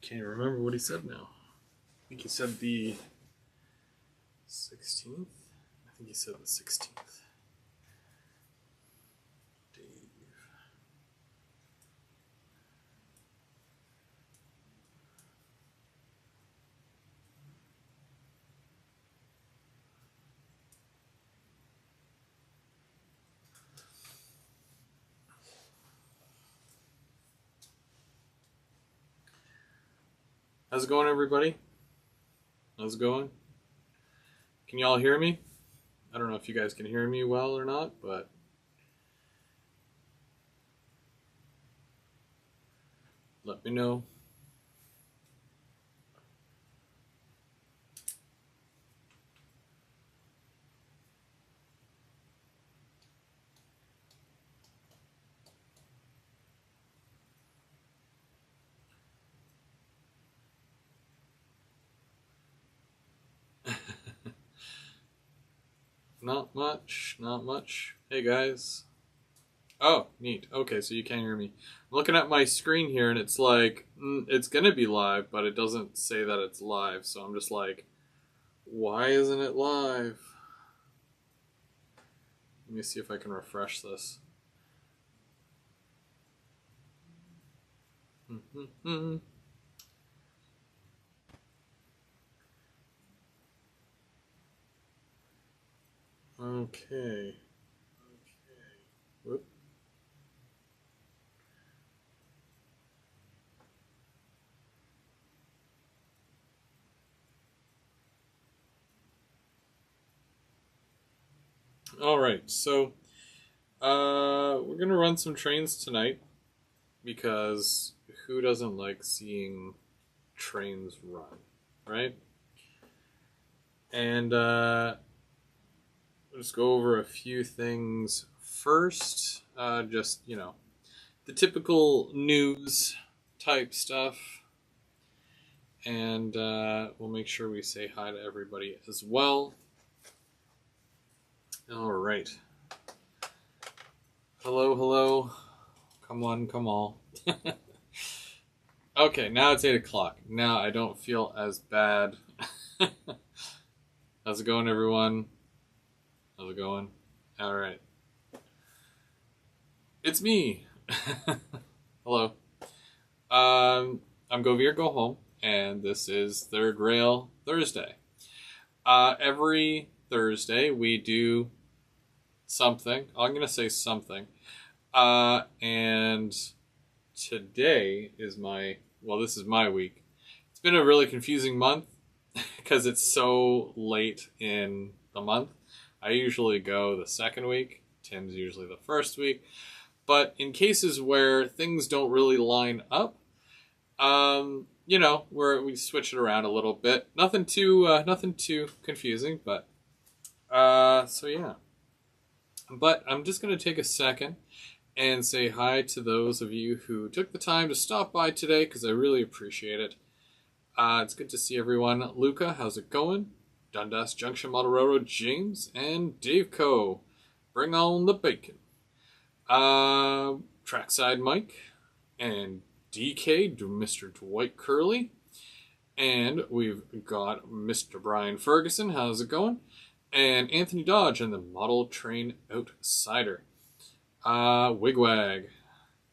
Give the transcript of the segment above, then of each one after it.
Can't even remember what he said now. I think he said the 16th. I think he said the 16th. Dave. How's it going, everybody? How's it going? Can y'all hear me? I don't know if you guys can hear me well or not, but let me know. Not much, not much. Hey guys. Oh, neat. Okay, so you can hear me. I'm looking at my screen here and it's like, it's gonna be live, but it doesn't say that it's live. So I'm just like, why isn't it live? Let me see if I can refresh this. Okay. Whoop. All right, so we're gonna run some trains tonight because who doesn't like seeing trains run, right? And let's go over a few things first. Just, you know, the typical news type stuff. And we'll make sure we say hi to everybody as well. All right. Hello, hello. Come on, come all. Okay, now it's 8 o'clock. Now I don't feel as bad. How's it going, everyone? How's it going? All right. It's me. Hello. I'm Go Veer, Go Home, and this is Third Rail Thursday. Every Thursday we do something. I'm going to say something. And today is this is my week. It's been a really confusing month because it's so late in the month. I usually go the second week. Tim's usually the first week. But in cases where things don't really line up, you know, where we switch it around a little bit. Nothing too confusing, but so yeah. But I'm just going to take a second and say hi to those of you who took the time to stop by today, because I really appreciate it. It's good to see everyone. Luca, how's it going? Dundas Junction Model Railroad, James, and Dave Co. Bring on the bacon. Trackside Mike, and DK, Mr. Dwight Curley. And we've got Mr. Brian Ferguson, how's it going? And Anthony Dodge and the Model Train Outsider. Wigwag,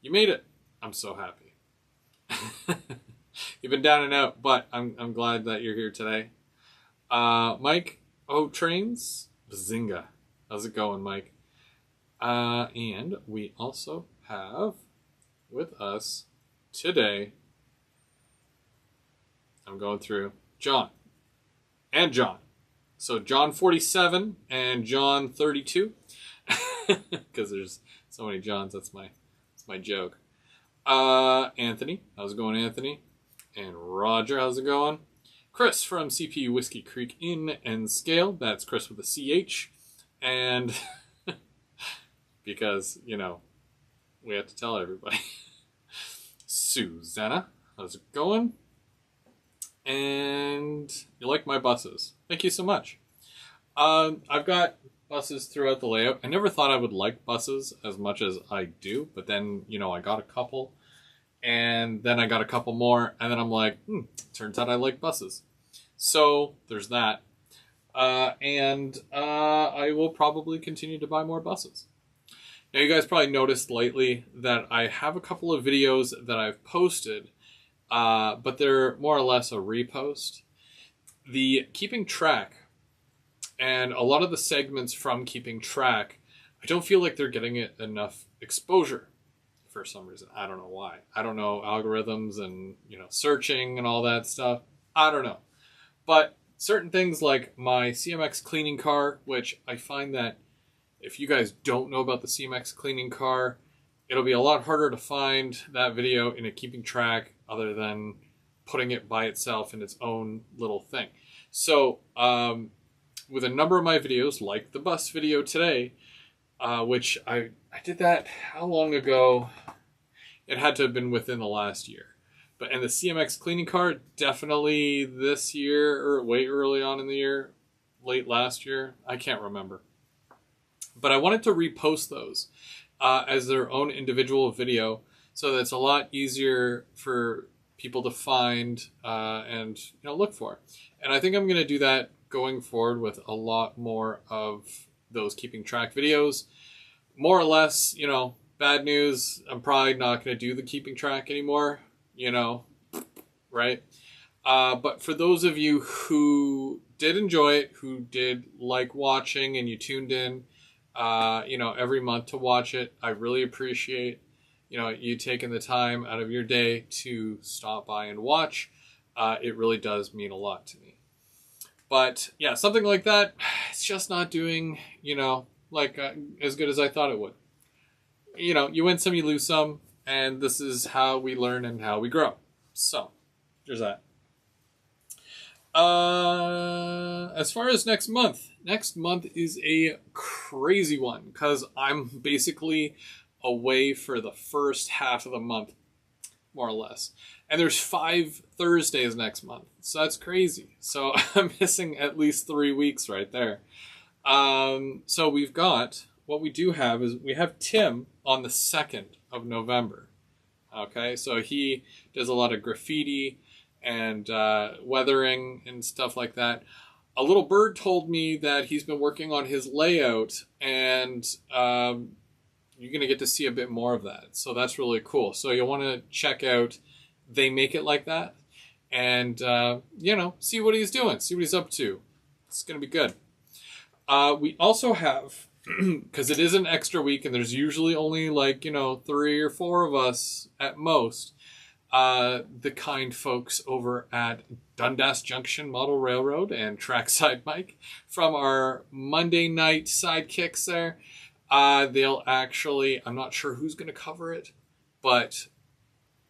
you made it. I'm so happy. You've been down and out, but I'm glad that you're here today. Mike, Trains, Bazinga. How's it going, Mike? And we also have with us today, I'm going through John and John. So John 47 and John 32, because there's so many Johns. That's my joke. Anthony, how's it going, Anthony? And Roger, how's it going? Chris from CP Whiskey Creek Inn and Scale. That's Chris with a CH. And because, you know, we have to tell everybody. Susanna, how's it going? And you like my buses. Thank you so much. I've got buses throughout the layout. I never thought I would like buses as much as I do, but then, you know, I got a couple And then I got a couple more, and then I'm like, turns out I like buses. So there's that. And I will probably continue to buy more buses. Now, you guys probably noticed lately that I have a couple of videos that I've posted, but they're more or less a repost. The Keeping Track and a lot of the segments from Keeping Track, I don't feel like they're getting it enough exposure for some reason. I don't know why. I don't know algorithms and, searching and all that stuff. I don't know. But certain things like my CMX cleaning car, which I find that if you guys don't know about the CMX cleaning car, it'll be a lot harder to find that video in a Keeping Track other than putting it by itself in its own little thing. So with a number of my videos, like the bus video today, which I did that how long ago? It had to have been within the last year. And the CMX cleaning car, definitely this year or way early on in the year, late last year. I can't remember. But I wanted to repost those as their own individual video so that it's a lot easier for people to find and look for. And I think I'm going to do that going forward with a lot more of those Keeping Track videos. More or less, bad news, I'm probably not going to do the Keeping Track anymore. Right? But for those of you who did enjoy it, who did like watching, and you tuned in, every month to watch it, I really appreciate, you taking the time out of your day to stop by and watch. It really does mean a lot to me. But yeah, something like that, it's just not doing, as good as I thought it would. You win some, you lose some. And this is how we learn and how we grow. So, there's that. As far as next month is a crazy one because I'm basically away for the first half of the month, more or less. And there's 5 Thursdays next month. So that's crazy. So I'm missing at least 3 weeks right there. So what we do have is we have Tim on the 2nd of November. Okay, so he does a lot of graffiti and weathering and stuff like that. A little bird told me that he's been working on his layout, and you're going to get to see a bit more of that. So that's really cool. So you'll want to check out They Make It Like That and, see what he's doing, see what he's up to. It's going to be good. We also have, because it is an extra week and there's usually only 3 or 4 of us at most, the kind folks over at Dundas Junction Model Railroad and Trackside Mike from our Monday night sidekicks there. They'll actually, I'm not sure who's going to cover it, but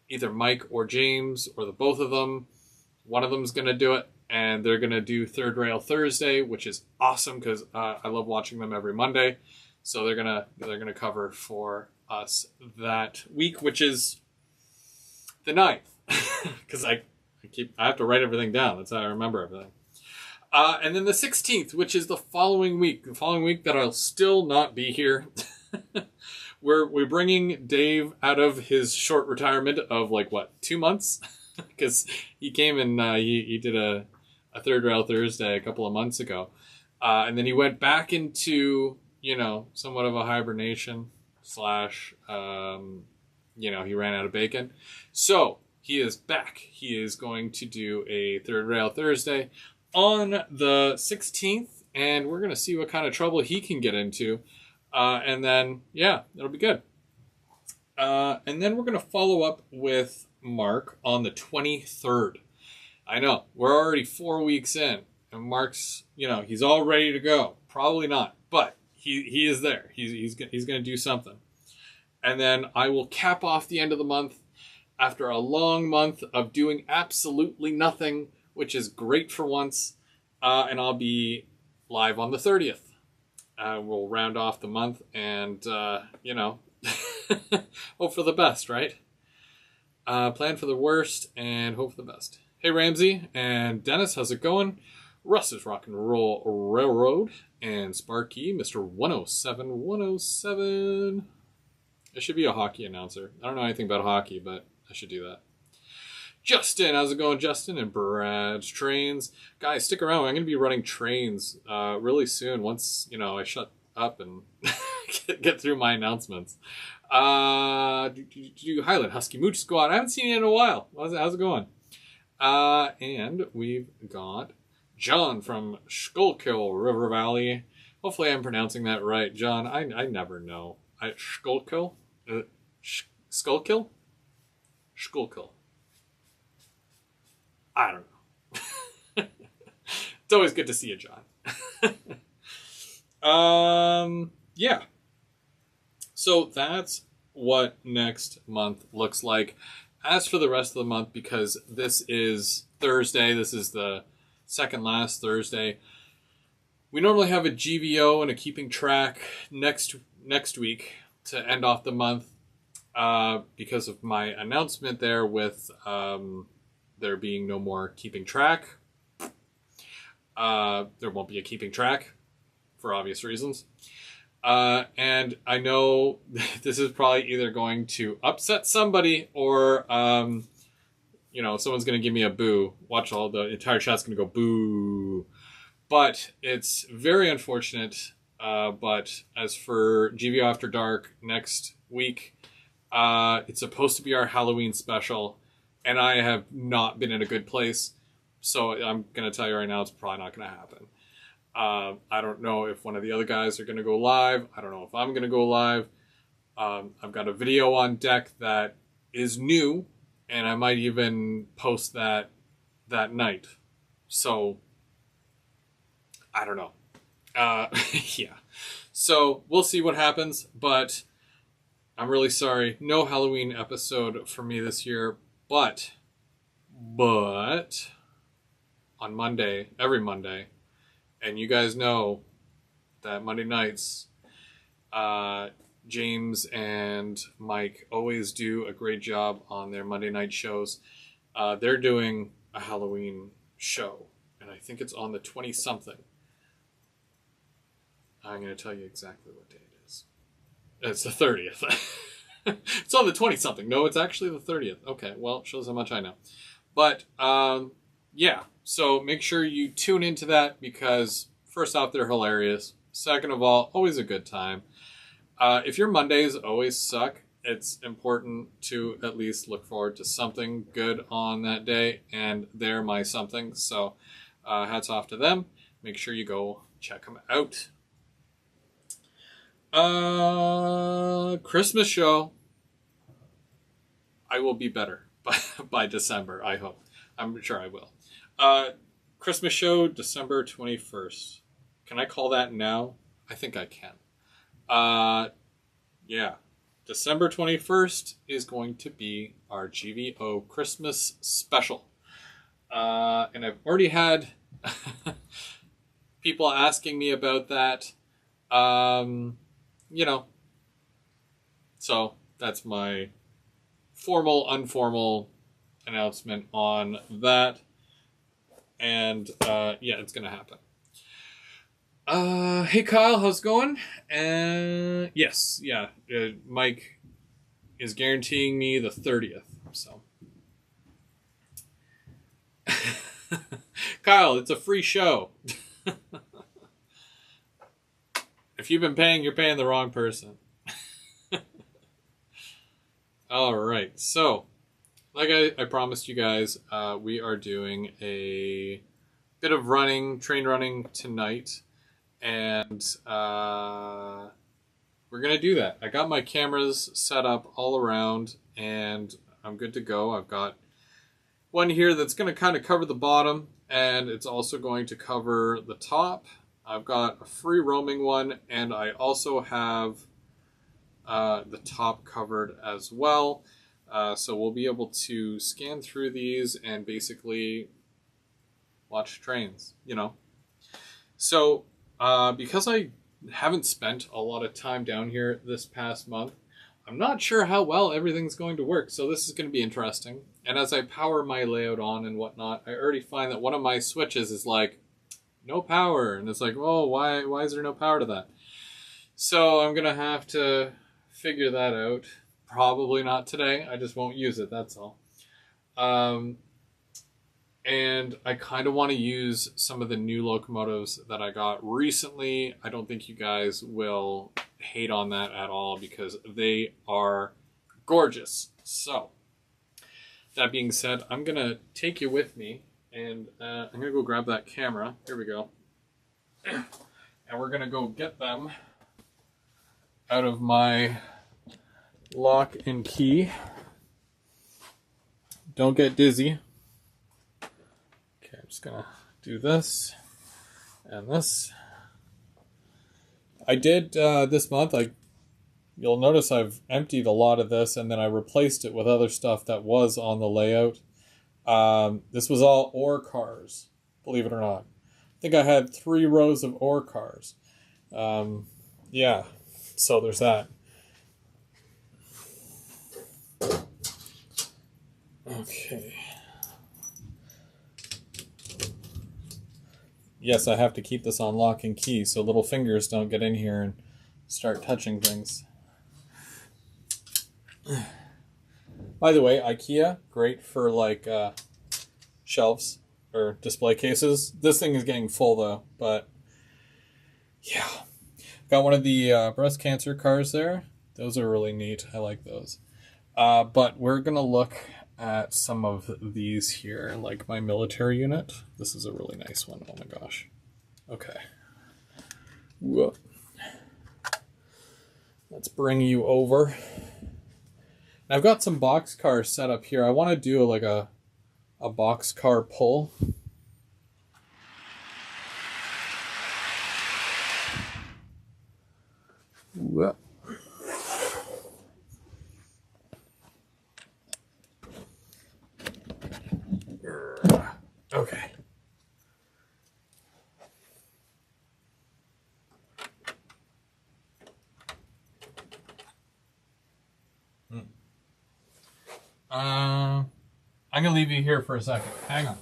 either Mike or James or the both of them, one of them's going to do it. And they're going to do Third Rail Thursday, which is awesome because I love watching them every Monday. So they're gonna cover for us that week, which is the 9th. Because I have to write everything down. That's how I remember everything. And then the 16th, which is the following week. The following week that I'll still not be here. We're bringing Dave out of his short retirement of 2 months? Because he came and he did a Third Rail Thursday a couple of months ago. And then he went back into, somewhat of a hibernation / he ran out of bacon. So he is back. He is going to do a Third Rail Thursday on the 16th. And we're going to see what kind of trouble he can get into. And then, it'll be good. And then we're going to follow up with Mark on the 23rd. I know, we're already 4 weeks in, and Mark's, he's all ready to go. Probably not, but he is there. He's going to do something. And then I will cap off the end of the month after a long month of doing absolutely nothing, which is great for once. And I'll be live on the 30th. We'll round off the month and, hope for the best, right? Plan for the worst and hope for the best. Hey, Ramsey and Dennis, how's it going? Russ is Rock and Roll Railroad and Sparky, Mr. 107. I should be a hockey announcer. I don't know anything about hockey, but I should do that. Justin, how's it going, Justin? And Brad's Trains. Guys, stick around. I'm going to be running trains really soon once, I shut up and get through my announcements. Highland Husky Mooch Squad. I haven't seen you in a while. How's it going? And we've got John from Schuylkill River Valley. Hopefully I'm pronouncing that right. John, I never know. Schuylkill? Schuylkill? Schuylkill. I don't know. It's always good to see you, John. Yeah. So that's what next month looks like. As for the rest of the month, because this is Thursday, this is the second last Thursday, we normally have a GVO and a keeping track next week to end off the month because of my announcement there with there being no more keeping track. There won't be a keeping track for obvious reasons. And I know this is probably either going to upset somebody or, someone's going to give me a boo. Watch, all the entire chat's going to go boo. But it's very unfortunate. But as for GVO After Dark next week, it's supposed to be our Halloween special. And I have not been in a good place. So I'm going to tell you right now, it's probably not going to happen. I don't know if one of the other guys are going to go live. I don't know if I'm going to go live. I've got a video on deck that is new, and I might even post that night. So, I don't know. Yeah. So, we'll see what happens, but I'm really sorry. No Halloween episode for me this year, but on Monday, every Monday, and you guys know that Monday nights, James and Mike always do a great job on their Monday night shows. They're doing a Halloween show, and I think it's on the 20-something. I'm going to tell you exactly what day it is. It's the 30th. It's on the 20-something. No, it's actually the 30th. Okay, well, shows how much I know. But, yeah. So make sure you tune into that because, first off, they're hilarious. Second of all, always a good time. If your Mondays always suck, it's important to at least look forward to something good on that day, and they're my something. So hats off to them. Make sure you go check them out. Christmas show. I will be better by December, I hope. I'm sure I will. Christmas show, December 21st. Can I call that now? I think I can. Yeah. December 21st is going to be our GVO Christmas special. And I've already had people asking me about that. So that's my formal, informal announcement on that. And, yeah, it's going to happen. Hey Kyle, how's it going? Yes, yeah, Mike is guaranteeing me the 30th, so. Kyle, it's a free show. If you've been paying, you're paying the wrong person. Alright, so, like I promised you guys, we are doing a bit of train running tonight. And we're going to do that. I got my cameras set up all around, and I'm good to go. I've got one here that's going to kind of cover the bottom, and it's also going to cover the top. I've got a free roaming one, and I also have the top covered as well. So we'll be able to scan through these and basically watch trains, So, because I haven't spent a lot of time down here this past month, I'm not sure how well everything's going to work. So this is going to be interesting. And as I power my layout on and whatnot, I already find that one of my switches is like, no power. And it's like, oh, why is there no power to that? So I'm going to have to figure that out. Probably not today. I just won't use it. That's all. Um, and I kind of want to use some of the new locomotives that I got recently. I don't think you guys will hate on that at all because they are gorgeous. So, that being said, I'm going to take you with me and I'm going to go grab that camera. Here we go. And we're going to go get them out of my lock and key. Don't get dizzy. Okay, I'm just gonna do this and this. I did this month. You'll notice I've emptied a lot of this, and then I replaced it with other stuff that was on the layout. This was all ore cars, believe it or not. I think I had 3 rows of ore cars. Yeah, so there's that. Okay. Yes, I have to keep this on lock and key so little fingers don't get in here and start touching things. By the way, IKEA, great for like shelves or display cases. This thing is getting full though, but yeah. Got one of the breast cancer cars there. Those are really neat. I like those. But we're going to look at some of these here, like my military unit. This is a really nice one. Oh my gosh. Okay. Whoa. Let's bring you over. I've got some box cars set up here. I want to do like a box car pull. Whoa. Okay. I'm gonna leave you here for a second. Hang on.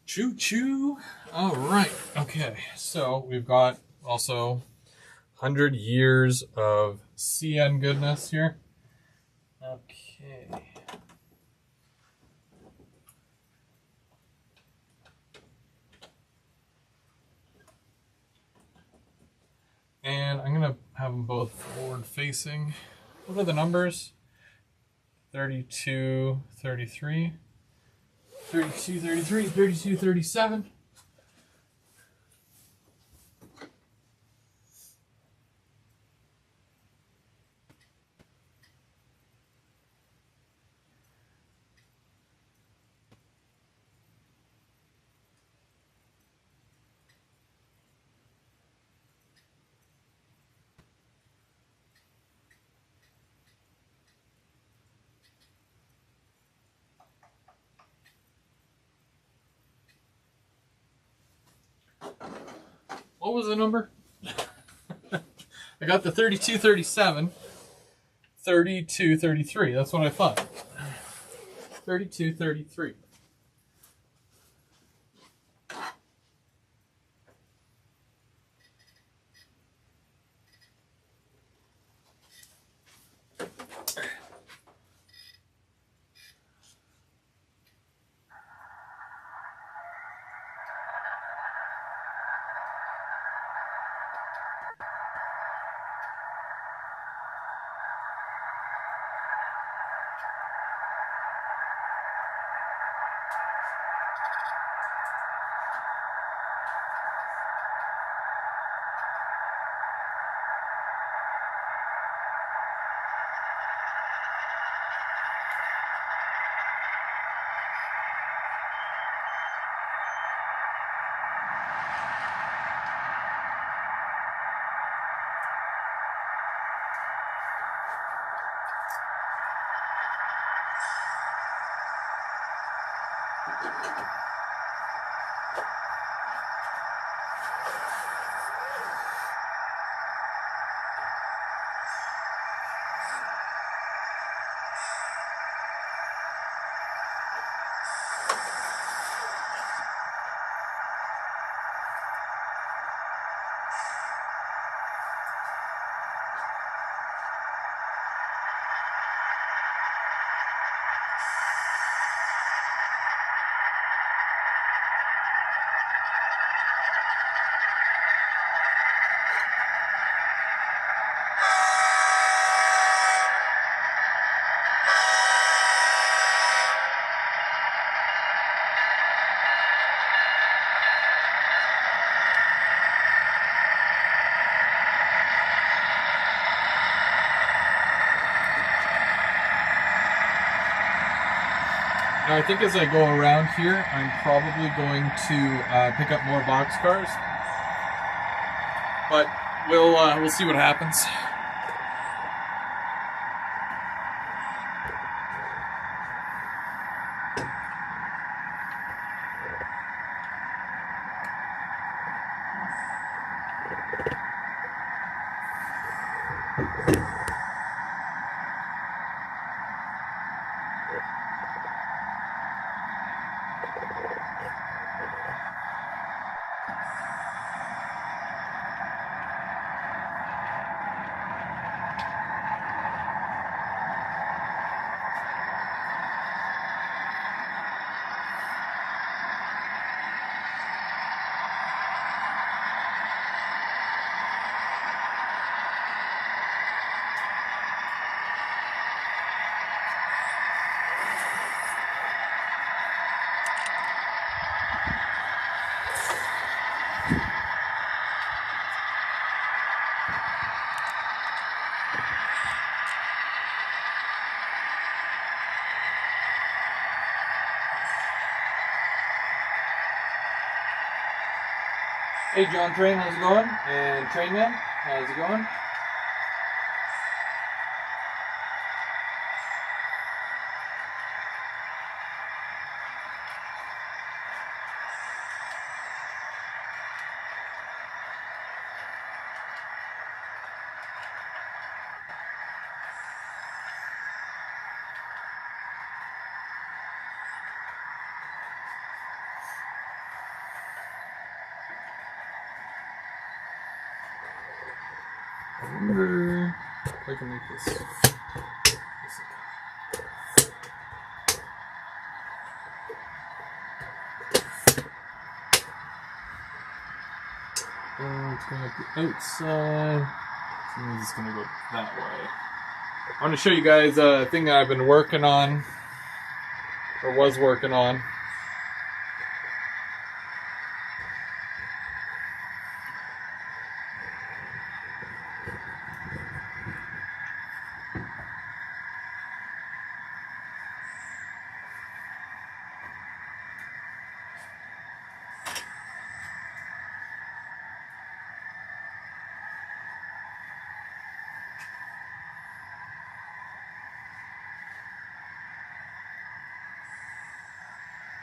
Choo choo. All right. Okay. So we've got also 100 years of CN goodness here. Okay. And I'm going to have them both forward facing. What are the numbers? 32, 33. 32, 33, 32, 37. What was the number? I got the 32, 37, 32, 33. That's what I thought. 32, 33. Now I think as I go around here, I'm probably going to pick up more boxcars, but we'll see what happens. Hey John Train, how's it going? And Trainman, how's it going? I wonder if I can make this. It's going up the outside. So this is going to go that way. I want to show you guys a thing that I've been working on, or was working on.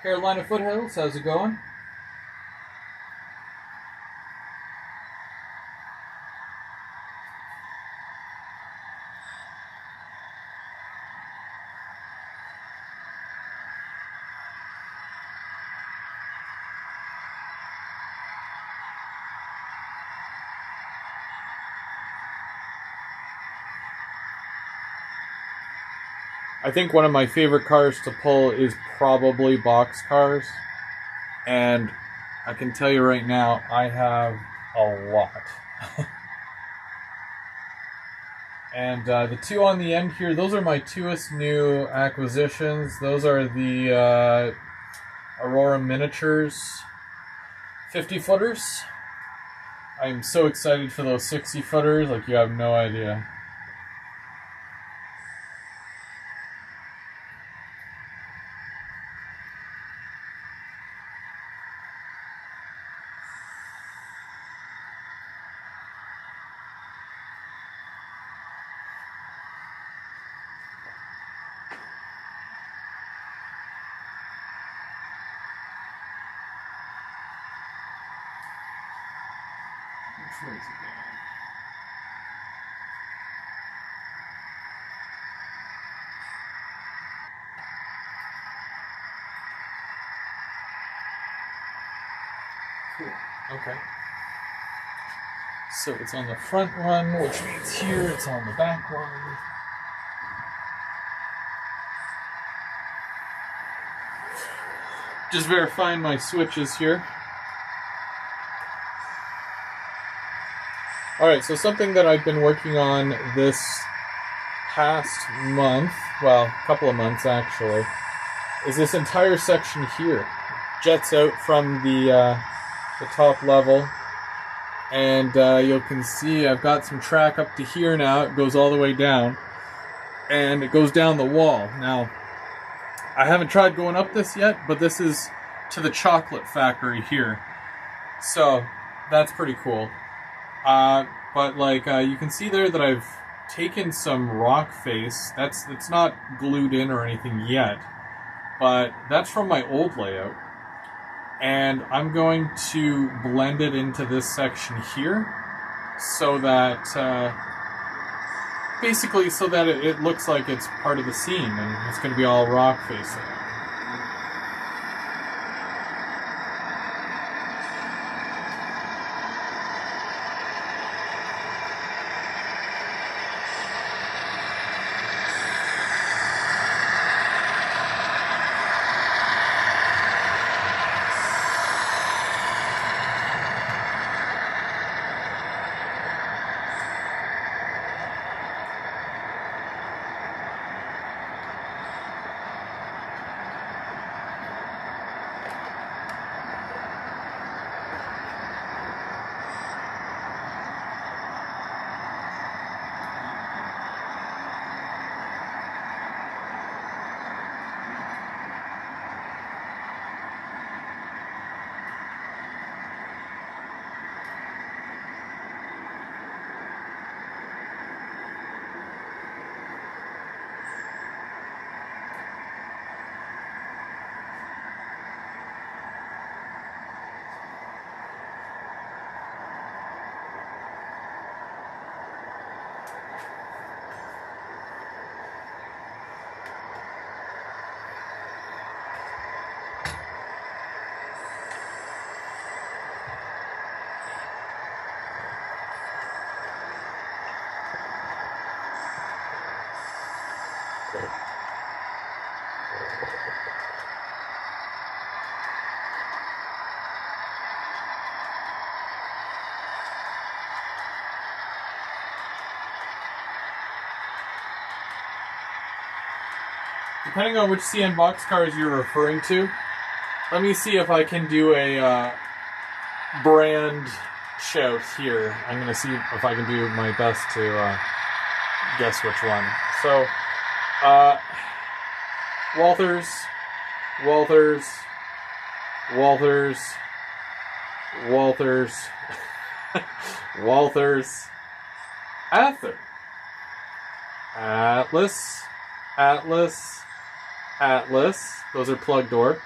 Carolina Foothills, how's it going? I think one of my favorite cars to pull is probably box cars. And I can tell you right now, I have a lot. And the two on the end here, those are my newest new acquisitions. Those are the Aurora Miniatures 50 footers. I'm so excited for those 60 footers, like you have no idea. Which way is it going? Cool. Okay. So it's on the front one, which means here it's on the back one. Just verifying my switches here. Alright, so something that I've been working on this past month, well, a couple of months actually, is this entire section here. Jets out from the top level, and you can see I've got some track up to here now. It goes all the way down, and it goes down the wall. Now, I haven't tried going up this yet, but this is to the chocolate factory here. So that's pretty cool. But like you can see there that I've taken some rock face. It's not glued in or anything yet, but that's from my old layout. And I'm going to blend it into this section here so that basically so that it looks like it's part of the scene and it's going to be all rock facing. Depending on which CN boxcars you're referring to, let me see if I can do a brand shout here. I'm going to see if I can do my best to guess which one. So, Walthers, Walthers, Walthers, Walthers, Walthers, Ather, Atlas, Atlas, Atlas. Those are plug door.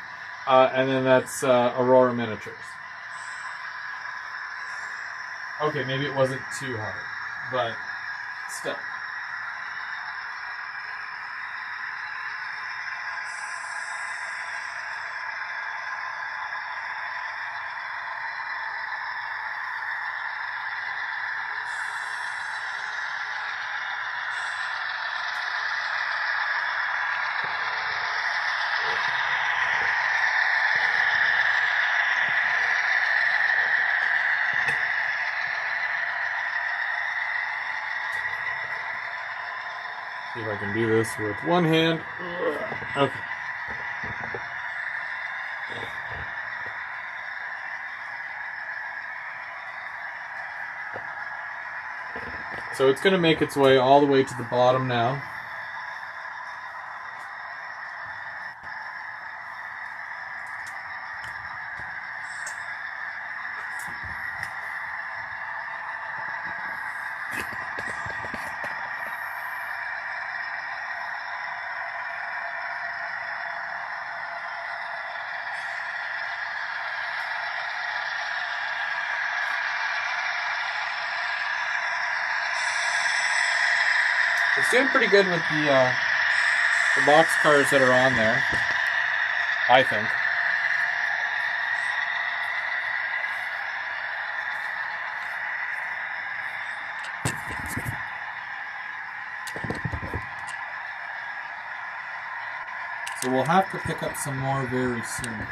And then that's Aurora Miniatures. Okay, maybe it wasn't too hard, but still. See if I can do this with one hand. Okay. So it's going to make its way all the way to the bottom now. It's doing pretty good with the box cars that are on there, I think. So we'll have to pick up some more very soon.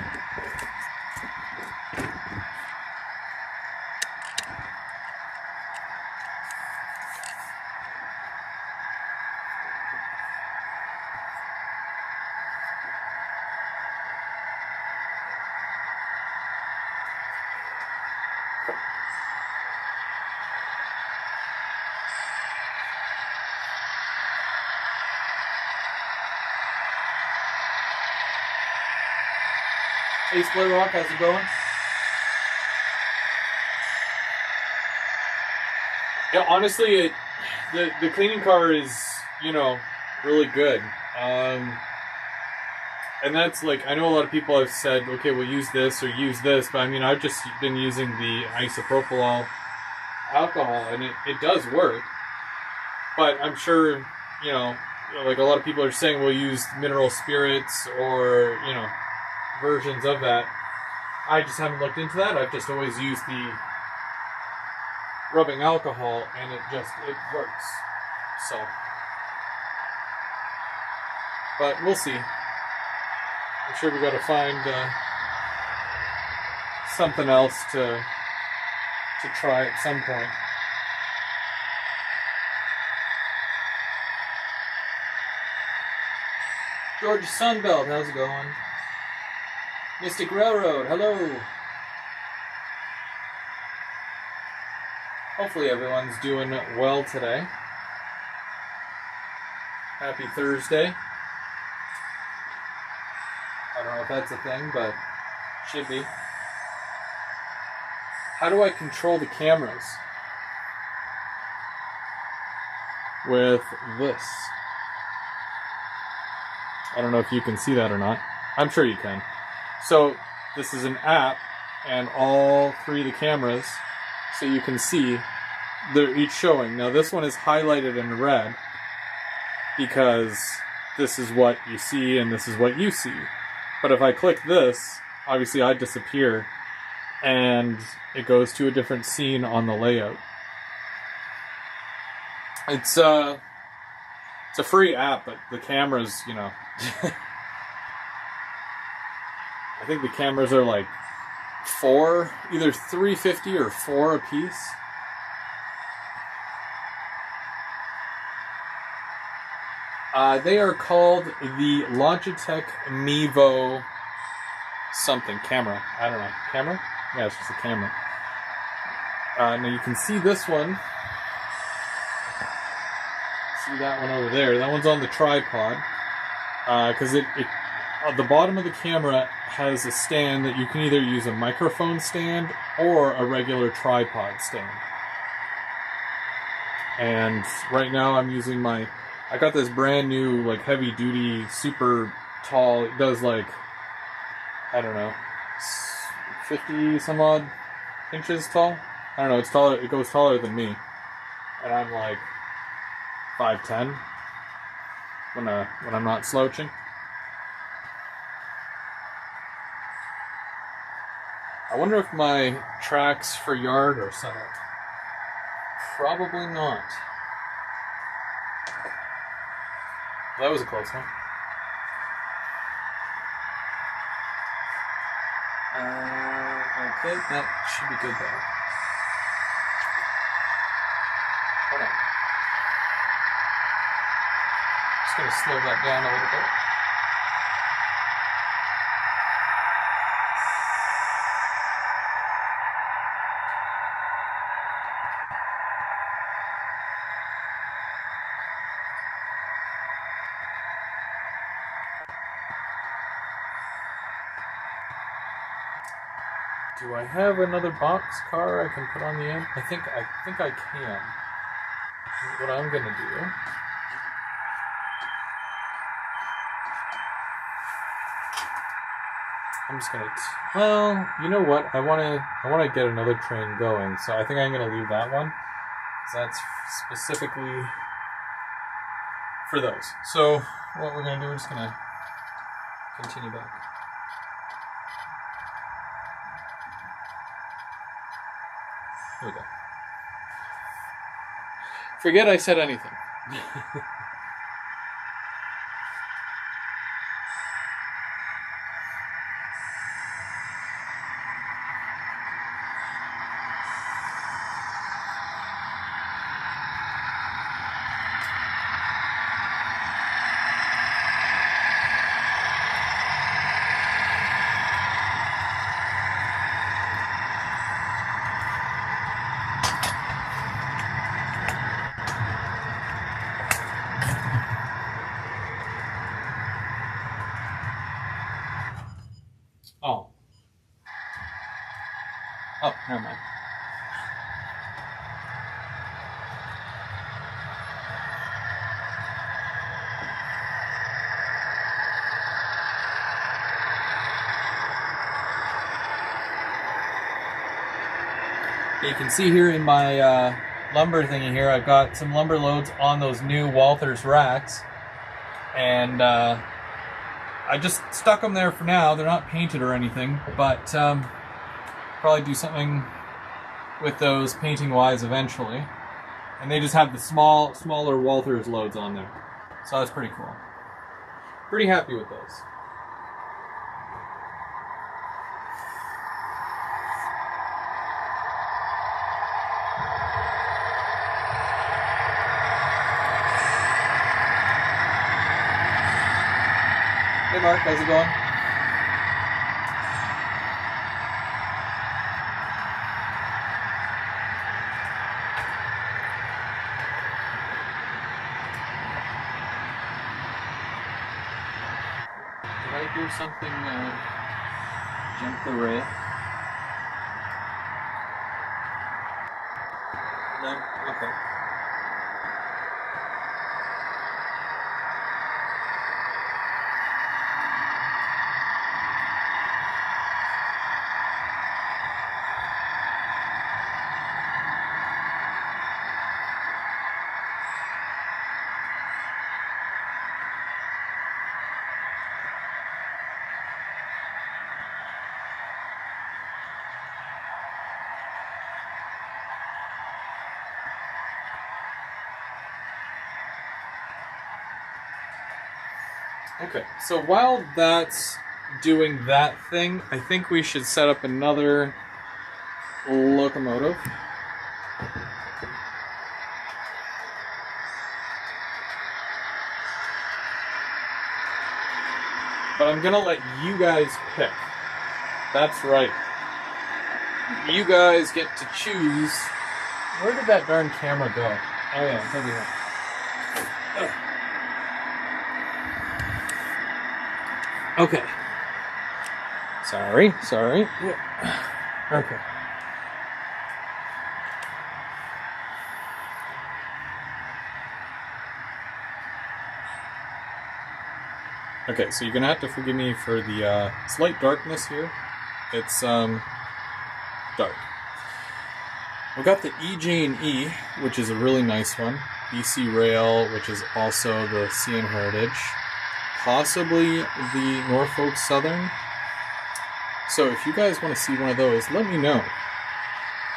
Hey, Split Rock, how's it going? Yeah, honestly, the cleaning car is, you know, really good. And that's like, I know a lot of people have said, okay, we'll use this or use this, but I mean, I've just been using the isopropyl alcohol, and it does work. But I'm sure, you know, like a lot of people are saying we'll use mineral spirits or, you know, versions of that. I just haven't looked into that. I've just always used the rubbing alcohol, and it works. So, but we'll see. I'm sure we got to find something else to try at some point. George Sunbelt, how's it going? Mystic Railroad, hello. Hopefully everyone's doing well today. Happy Thursday. I don't know if that's a thing, but should be. How do I control the cameras? With this. I don't know if you can see that or not. I'm sure you can. So this is an app, and all three of the cameras, so you can see, they're each showing. Now this one is highlighted in red because this is what you see and this is what you see. But if I click this, obviously I disappear and it goes to a different scene on the layout. It's a free app, but the cameras, you know, I think the cameras are like either $350 or $4 a piece. They are called the Logitech Mevo something camera. I don't know. Camera? Yeah, it's just a camera. Now you can see this one. See that one over there. That one's on the tripod. Because the bottom of the camera has a stand that you can either use a microphone stand or a regular tripod stand. And right now I'm using I got this brand new, like, heavy duty, super tall, it does like, I don't know, 50 some odd inches tall? I don't know, it's taller, it goes taller than me. And I'm like 5'10" when I'm not slouching. I wonder if my tracks for yard are set up. Probably not. That was a close one. Okay, that should be good though. Hold on. Just gonna slow that down a little bit. Do I have another box car I can put on the end? I think I can. What I'm gonna do. I'm just gonna. Well, you know what? I wanna get another train going, so I think I'm gonna leave that one, because that's specifically for those. So what we're gonna do, we're just gonna continue back. Here we go. Forget I said anything. Oh, Oh, never mind. You can see here in my lumber thingy here, I've got some lumber loads on those new Walthers racks. And I just stuck them there for now. They're not painted or anything, but probably do something with those painting-wise eventually. And they just have the smaller Walthers loads on there. So that's pretty cool. Pretty happy with those. Hey Mark, how's it going? Did I hear something jump the rail? No? Okay. Okay, so while that's doing that thing, I think we should set up another locomotive. But I'm gonna let you guys pick. That's right. You guys get to choose. Where did that darn camera go? Oh yeah, it's over here. Okay. Sorry. Yeah. Okay. Okay, so you're gonna have to forgive me for the slight darkness here. It's dark. We've got the EJ&E, which is a really nice one. BC Rail, which is also the CN Heritage. Possibly the Norfolk Southern. So if you guys want to see one of those, let me know.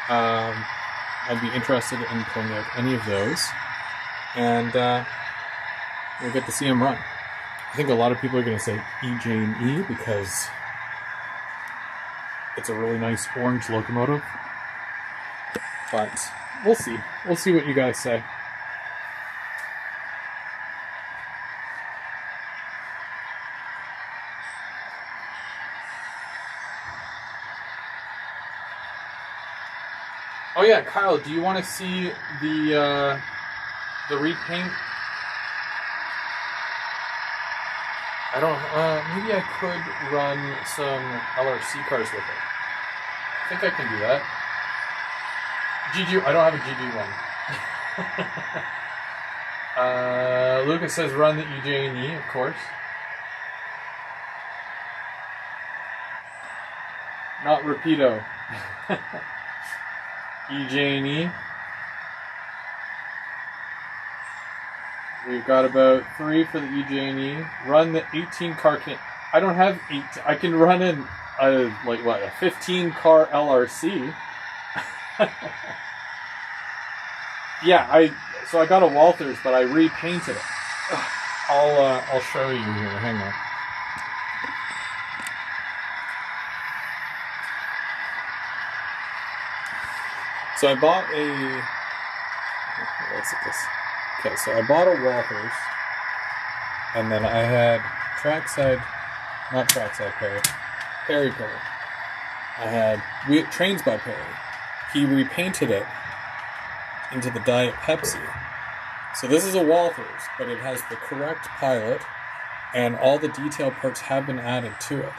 I'd be interested in pulling out any of those. And we'll get to see them run. I think a lot of people are going to say EJ&E because it's a really nice orange locomotive. But we'll see. We'll see what you guys say. Oh yeah, Kyle, do you want to see the repaint? I don't. Maybe I could run some LRC cars with it. I think I can do that. GG. I don't have a GG one. Lucas says run the EJ&E, of course. Not Rapido. EJ&E. We've got about 3 for the EJ&E. Run the 18 car can. I don't have 8. I can run in a 15 car LRC. Yeah, so I got a Walthers, but I repainted it. I'll show you here. Hang on. So I bought a. Let's look at this. Okay, so I bought a Walthers, and then I had Perry. I had Trains by Perry. He repainted it into the Diet Pepsi. So this is a Walthers, but it has the correct pilot, and all the detail parts have been added to it.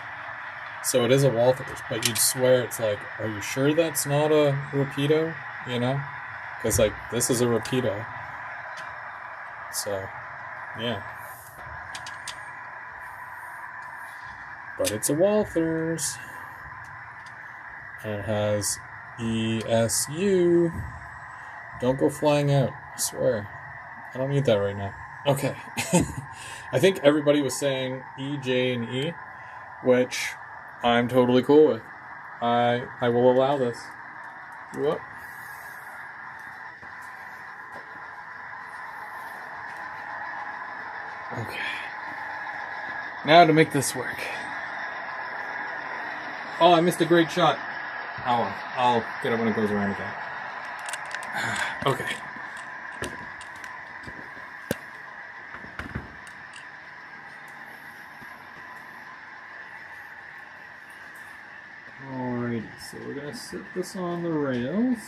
So it is a Walthers, but you'd swear it's like, are you sure that's not a Rapido? You know? Because, like, this is a Rapido. So, yeah. But it's a Walthers. And it has ESU. Don't go flying out. I swear. I don't need that right now. Okay. I think everybody was saying E, J, and E, which I'm totally cool with. I will allow this. Whoop. Okay. Now to make this work. Oh, I missed a great shot. Oh, I'll get it when it goes around again. Okay. Alrighty, so we're gonna set this on the rails.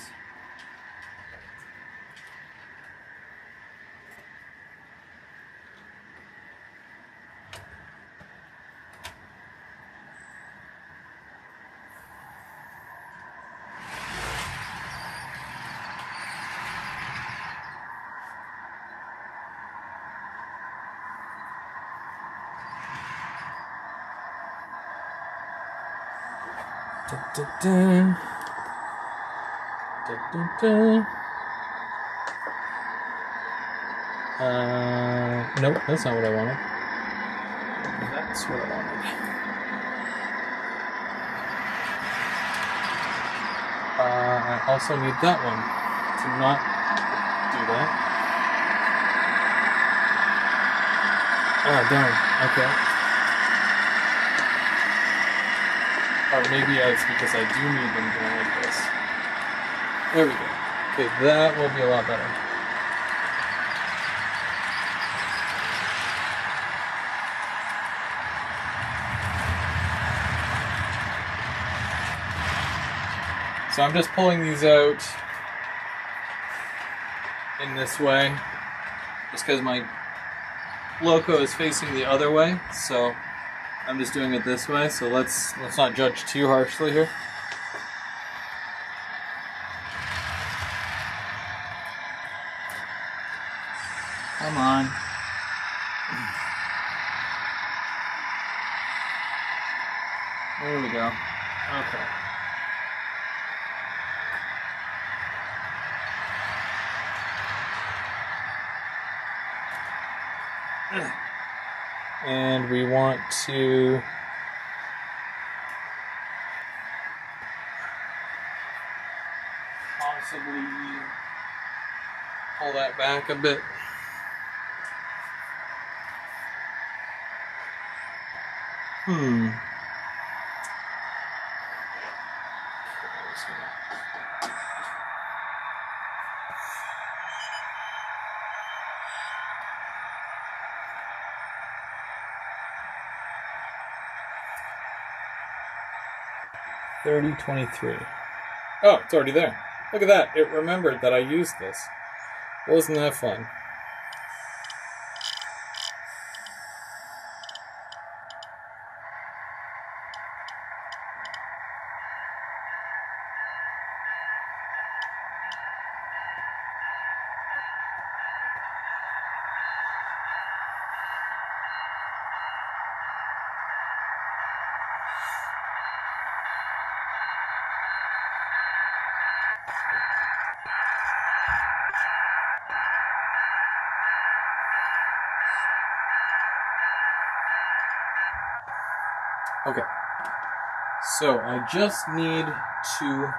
Da, da, da. Da, da, da. Nope, that's not what I wanted. That's what I wanted. I also need that one to not do that. Oh, darn. Okay. Or maybe it's because I do need them going like this. There we go. Okay, that will be a lot better. So I'm just pulling these out in this way, just because my loco is facing the other way, so I'm just doing it this way, so let's not judge too harshly here. Come on. There we go. Okay. And we want to possibly pull that back a bit. $30.23. Oh, it's already there. Look at that. It remembered that I used this. Wasn't that fun? Okay, so I just need to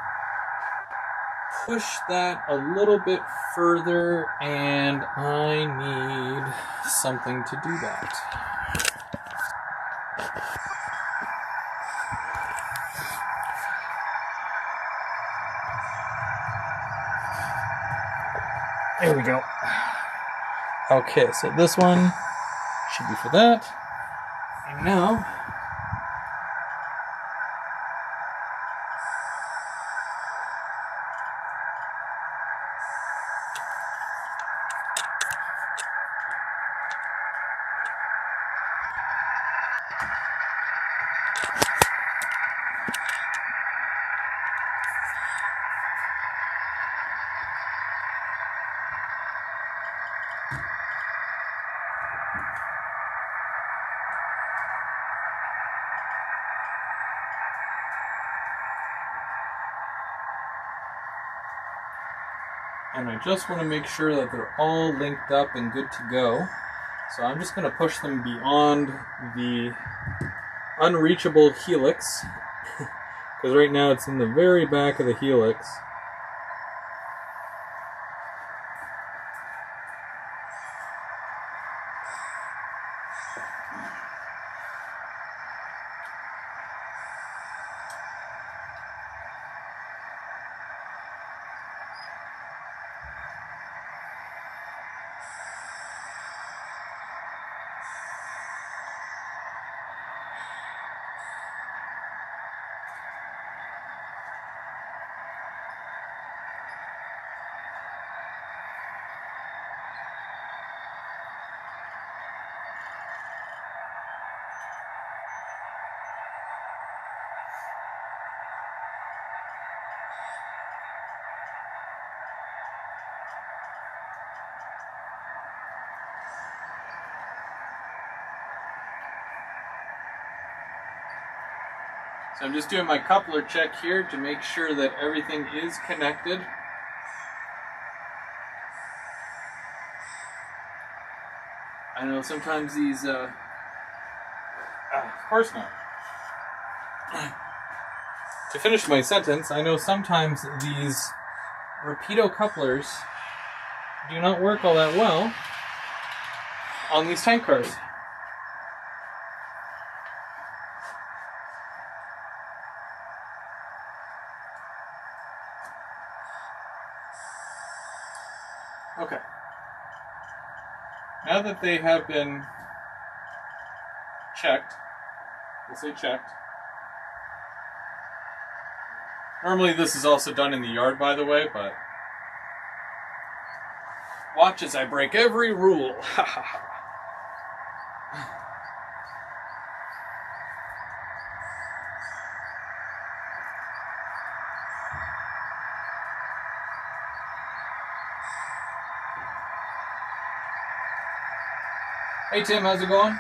push that a little bit further, and I need something to do that. There we go. Okay, so this one should be for that. And now And I just want to make sure that they're all linked up and good to go. So I'm just going to push them beyond the unreachable helix, because right now it's in the very back of the helix. So I'm just doing my coupler check here to make sure that everything is connected. I know sometimes these, of course not. To finish my sentence, I know sometimes these Rapido couplers do not work all that well on these tank cars. Okay. Now that they have been checked, we'll say checked. Normally this is also done in the yard, by the way, but watch as I break every rule. Hey Tim, how's it going?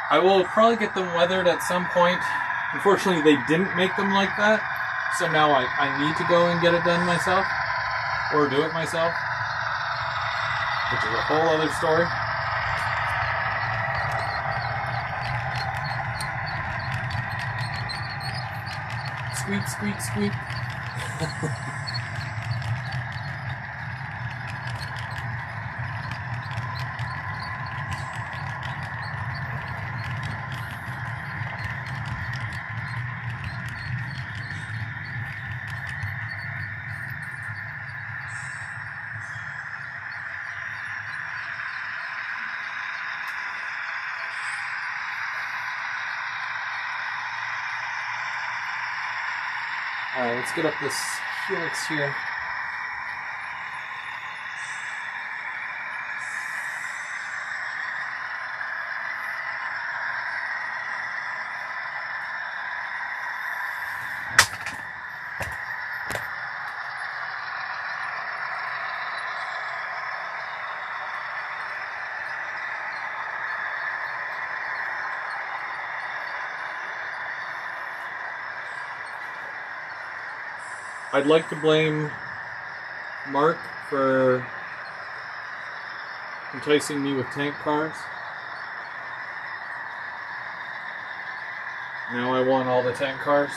I will probably get them weathered at some point. Unfortunately, they didn't make them like that, so now I need to go and get it done myself, or do it myself, which is a whole other story. Squeak, squeak, squeak. Alright, let's get up this helix here. I'd like to blame Mark for enticing me with tank cars. Now I want all the tank cars.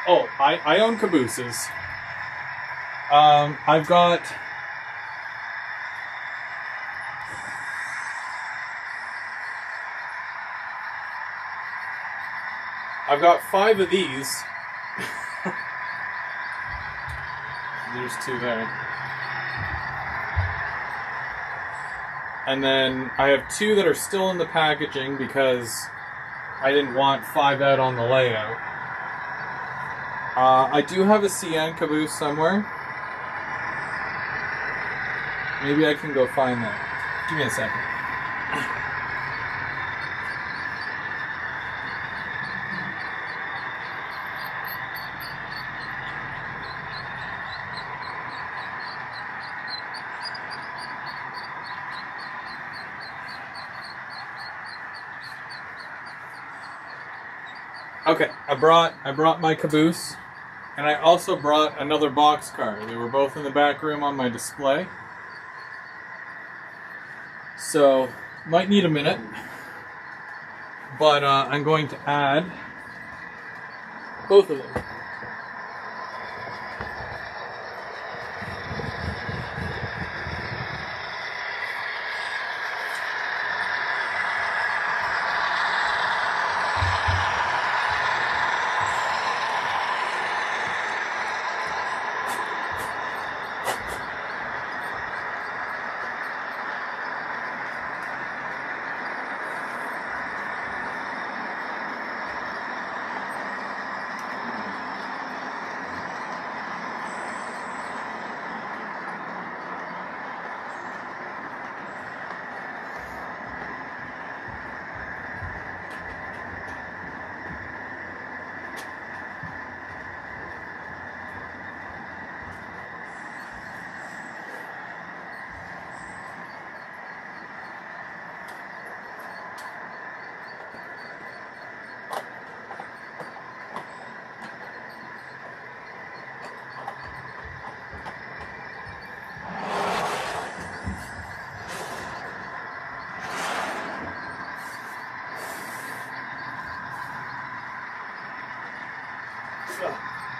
Oh, I own cabooses. I've got I've got 5 of these. There's 2 there. And then I have 2 that are still in the packaging because I didn't want 5 out on the layout. I do have a CN caboose somewhere. Maybe I can go find that. Give me a second. Okay, I brought my caboose, and I also brought another boxcar. They were both in the back room on my display. So, might need a minute, but I'm going to add both of them.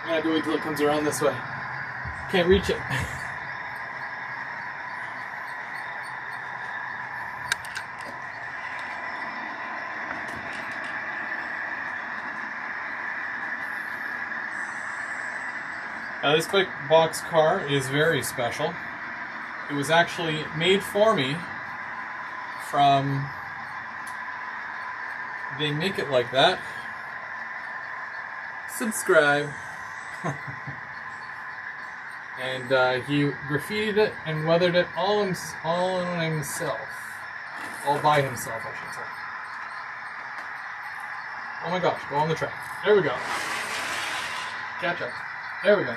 I gotta wait till it comes around this way. Can't reach it. Now this quick box car is very special. It was actually made for me from... They make it like that. Subscribe. And he graffitied it and weathered it all on himself. All by himself, I should say. Oh my gosh, go on the track. There we go. Catch up. There we go.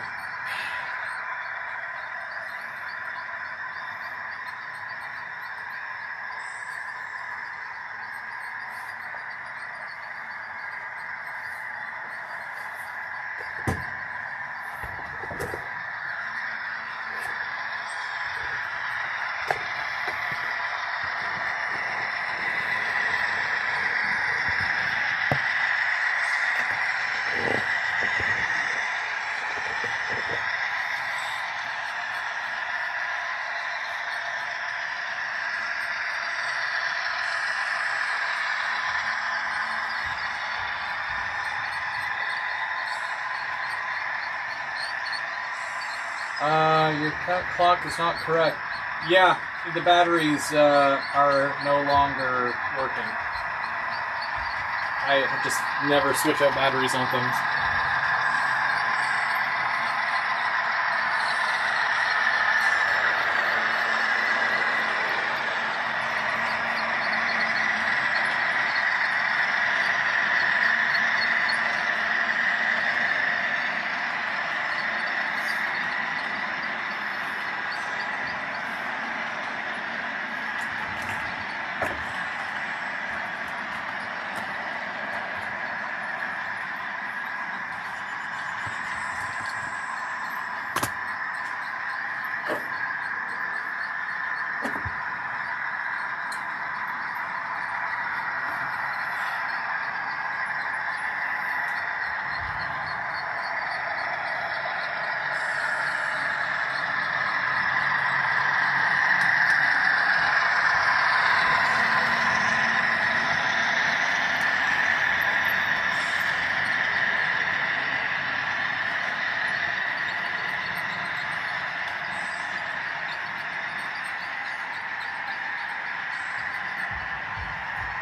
Your clock is not correct. Yeah, the batteries are no longer working. I just never switch out batteries on things.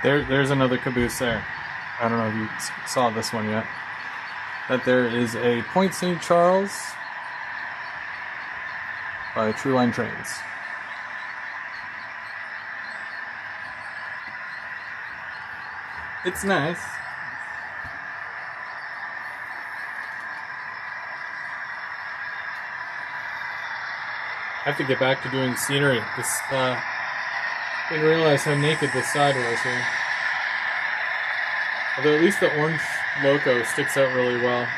There's another caboose there. I don't know if you saw this one yet. That there is a Point St. Charles by True Line Trains. It's nice. I have to get back to doing scenery. Didn't realize how naked this side was here. Although at least the orange loco sticks out really well.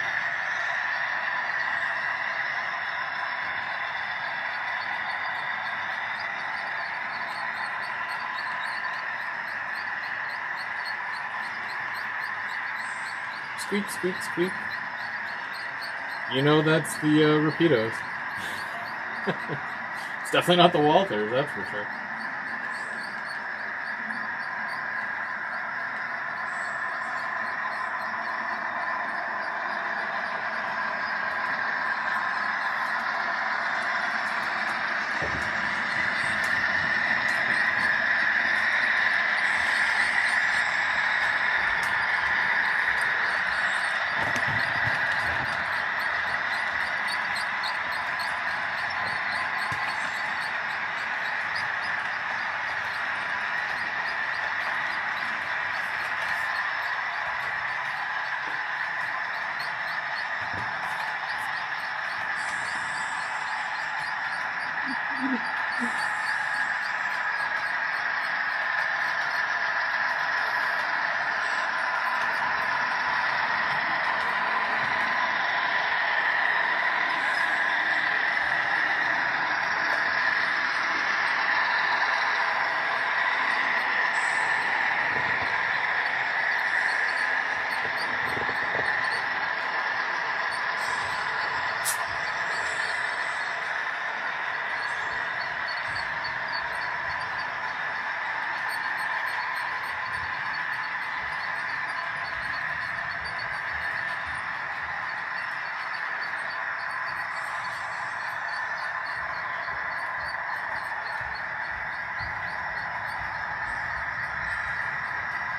Squeak, squeak, squeak. You know that's the Rapidos. It's definitely not the Walthers, that's for sure.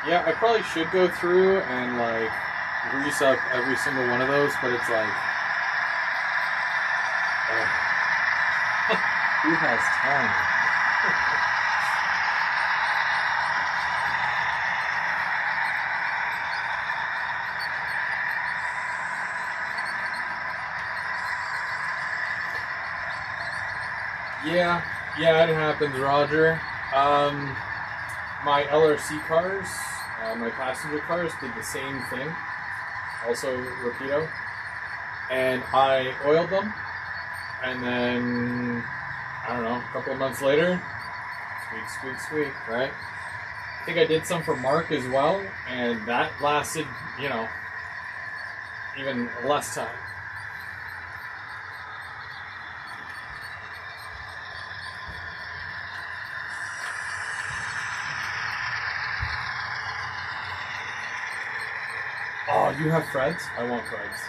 Yeah, I probably should go through and like grease up every single one of those, but it's like, who has time? Yeah, it happens, Roger. My LRC cars, my passenger cars, did the same thing. Also, Rapido. And I oiled them, and then, I don't know, a couple of months later, squeak, squeak, squeak, right? I think I did some for Mark as well, and that lasted, even less time. Oh, you have Freds? I want Freds.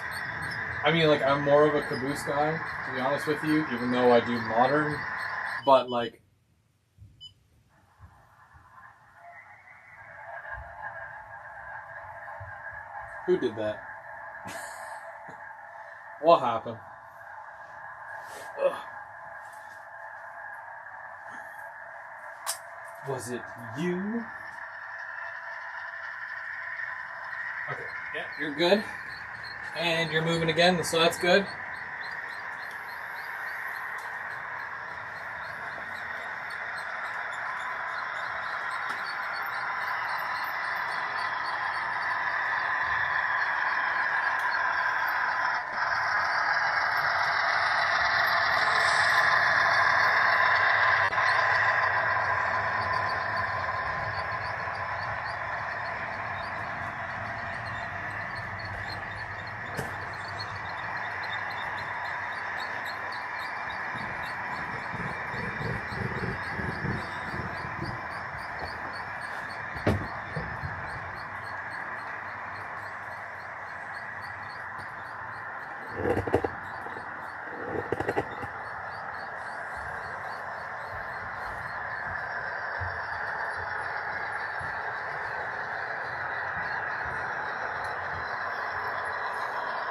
I mean, like, I'm more of a caboose guy, to be honest with you, even though I do modern, but, like, who did that? What happened? Ugh. Was it you? Okay, yeah, you're good. And you're moving again, so that's good.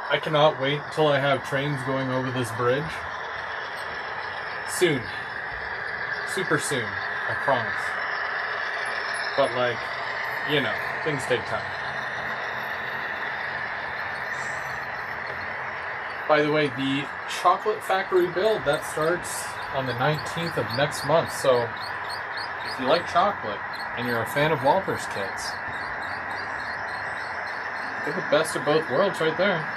I cannot wait until I have trains going over this bridge. Soon. Super soon. I promise. But like, things take time. By the way, the Chocolate Factory build, that starts on the 19th of next month. So if you like chocolate and you're a fan of Walther's kits, get the best of both worlds right there.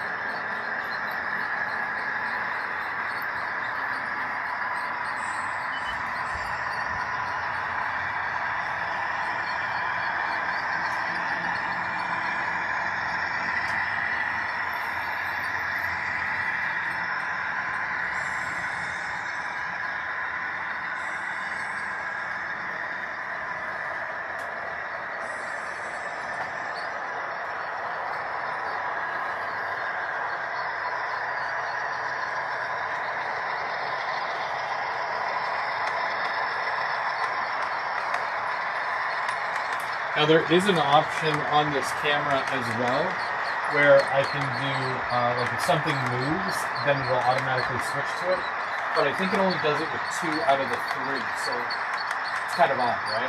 Now there is an option on this camera as well, where I can do, like if something moves, then it will automatically switch to it. But I think it only does it with 2 out of the 3, so it's kind of odd, right?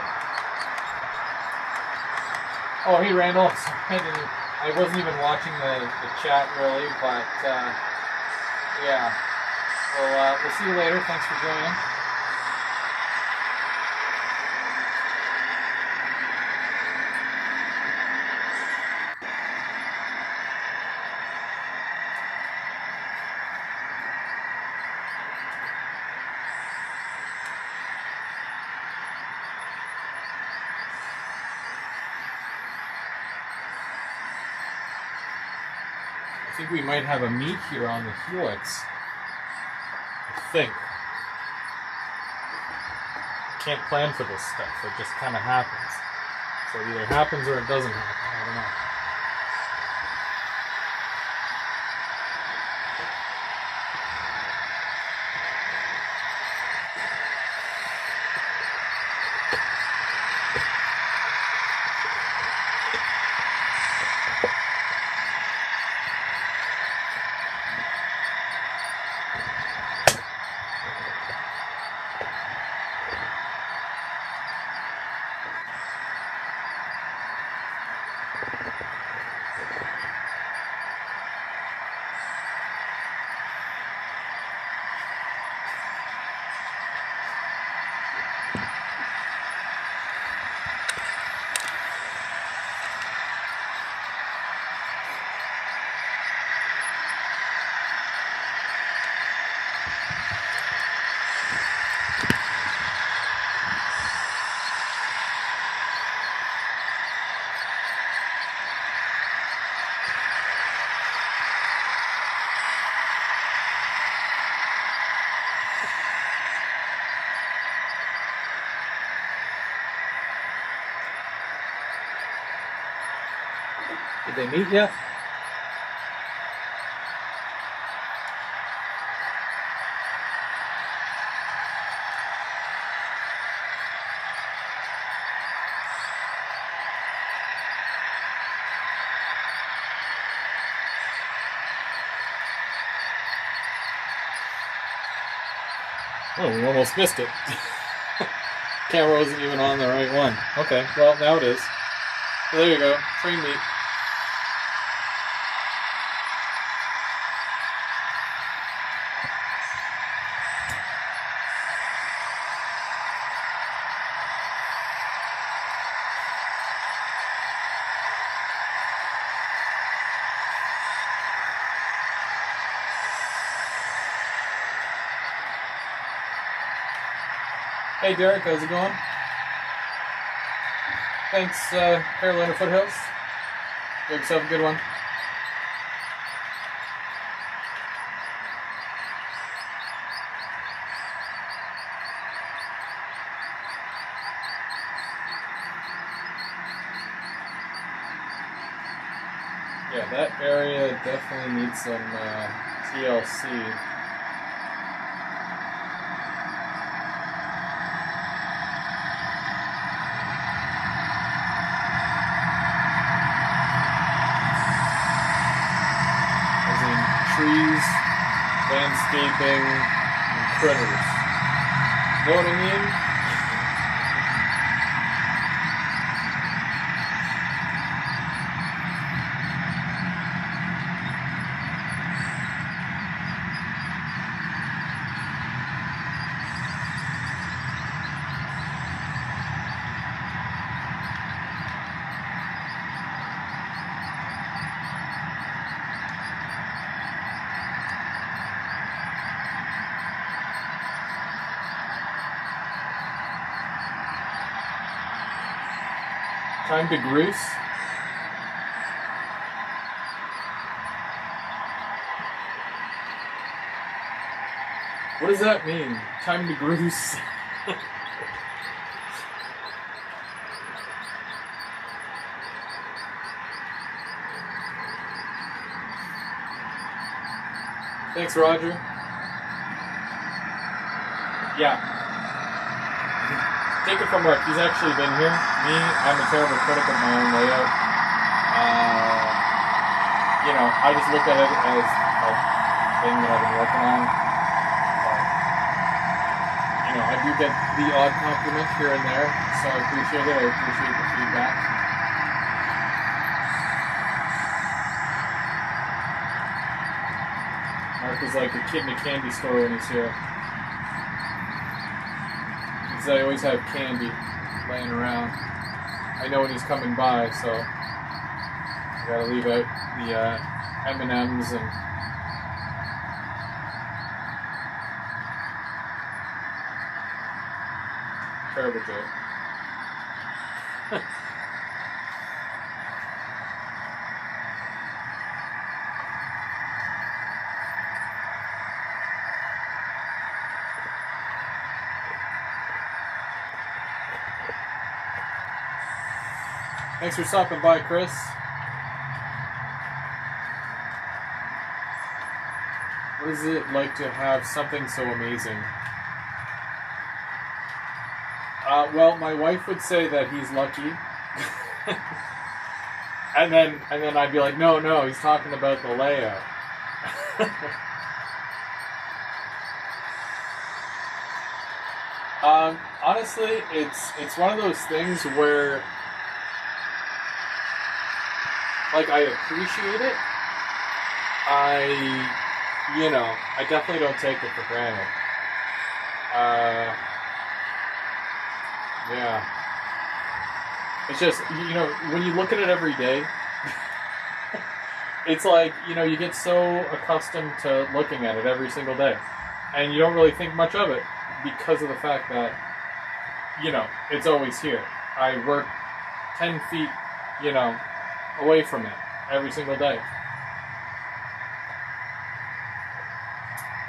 Oh, hey Randall, I wasn't even watching the chat really, but yeah. We'll see you later, thanks for joining. I think we might have a meet here on the Helix. I think. Can't plan for this stuff. It just kind of happens. So it either happens or it doesn't happen. I don't know. Did they meet yet? Oh, we almost missed it. Camera wasn't even on the right one. Okay, well, now it is. So there you go. Train meet. Hey Derek, how's it going? Thanks, Carolina Foothills. Have yourself a good one. Yeah, that area definitely needs some TLC. Trees, landscaping, and critters. Know what I mean? Time to Groose. What does that mean? Time to Groose. Thanks, Roger. Yeah. Take it from Mark. He's actually been here. Me, I'm a terrible critic of my own layout. I just look at it as a thing that I've been working on. But, I do get the odd compliment here and there, so I appreciate it. I appreciate the feedback. Mark is like a kid in a candy store when he's here. Because I always have candy laying around. I know when he's coming by, so I gotta leave out the M&Ms and terrible joke. Thanks for stopping by, Chris. What is it like to have something so amazing? Well, my wife would say that he's lucky. and then I'd be like, no, he's talking about the layout. Honestly, it's one of those things where, like, I appreciate it. I definitely don't take it for granted. Yeah. It's just, when you look at it every day, it's like, you get so accustomed to looking at it every single day. And you don't really think much of it because of the fact that, it's always here. I work 10 feet, away from it every single day.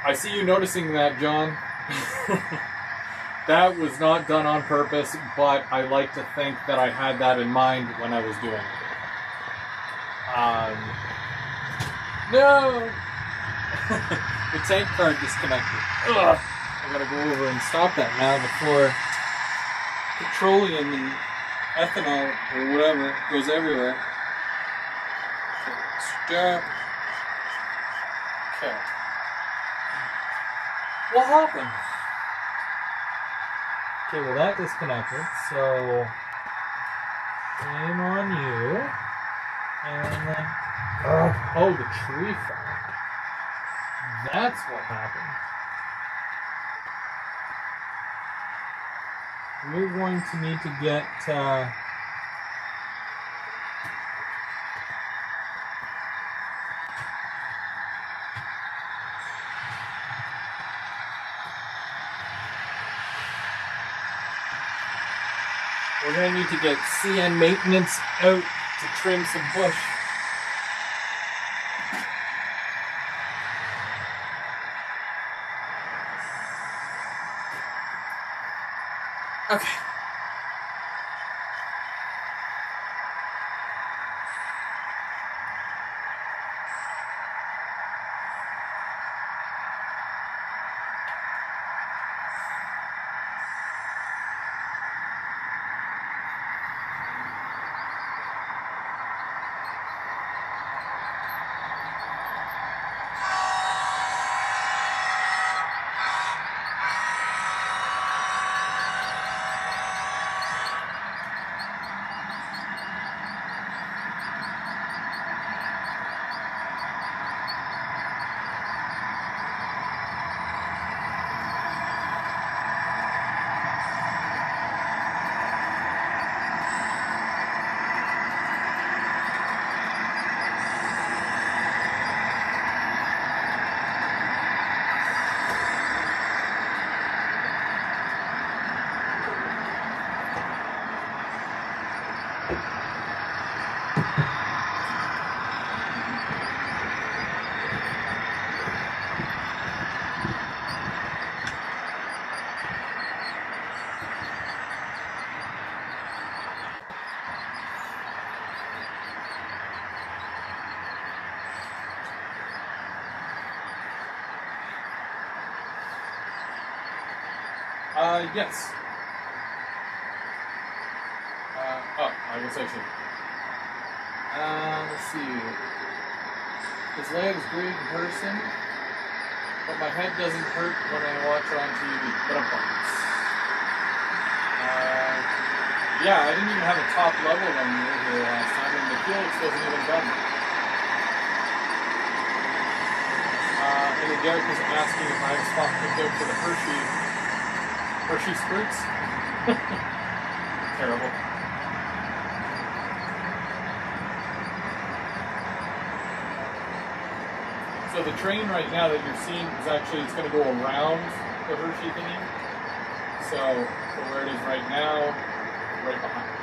I see you noticing that, John. That was not done on purpose, but I like to think that I had that in mind when I was doing it. No! The tank card disconnected. Ugh. I gotta go over and stop that now before petroleum and ethanol or whatever goes everywhere. Stop. Okay. What happened? Okay, well that disconnected, so shame on you. And then, oh, the tree fell. That's what happened. We're going to need to get we're going to need to get CN maintenance out to trim some bush. Okay. Yes. I guess I should. Let's see. His legs great in person, but my head doesn't hurt when I watch it on TV. But yeah, I didn't even have a top level when we were here last time, and the Felix wasn't even done. And then Derek was asking if I have a spot picked out for the Hershey Spurts. Terrible. So the train right now that you're seeing is actually, it's going to go around the Hershey thingy. So where it is right now, right behind it.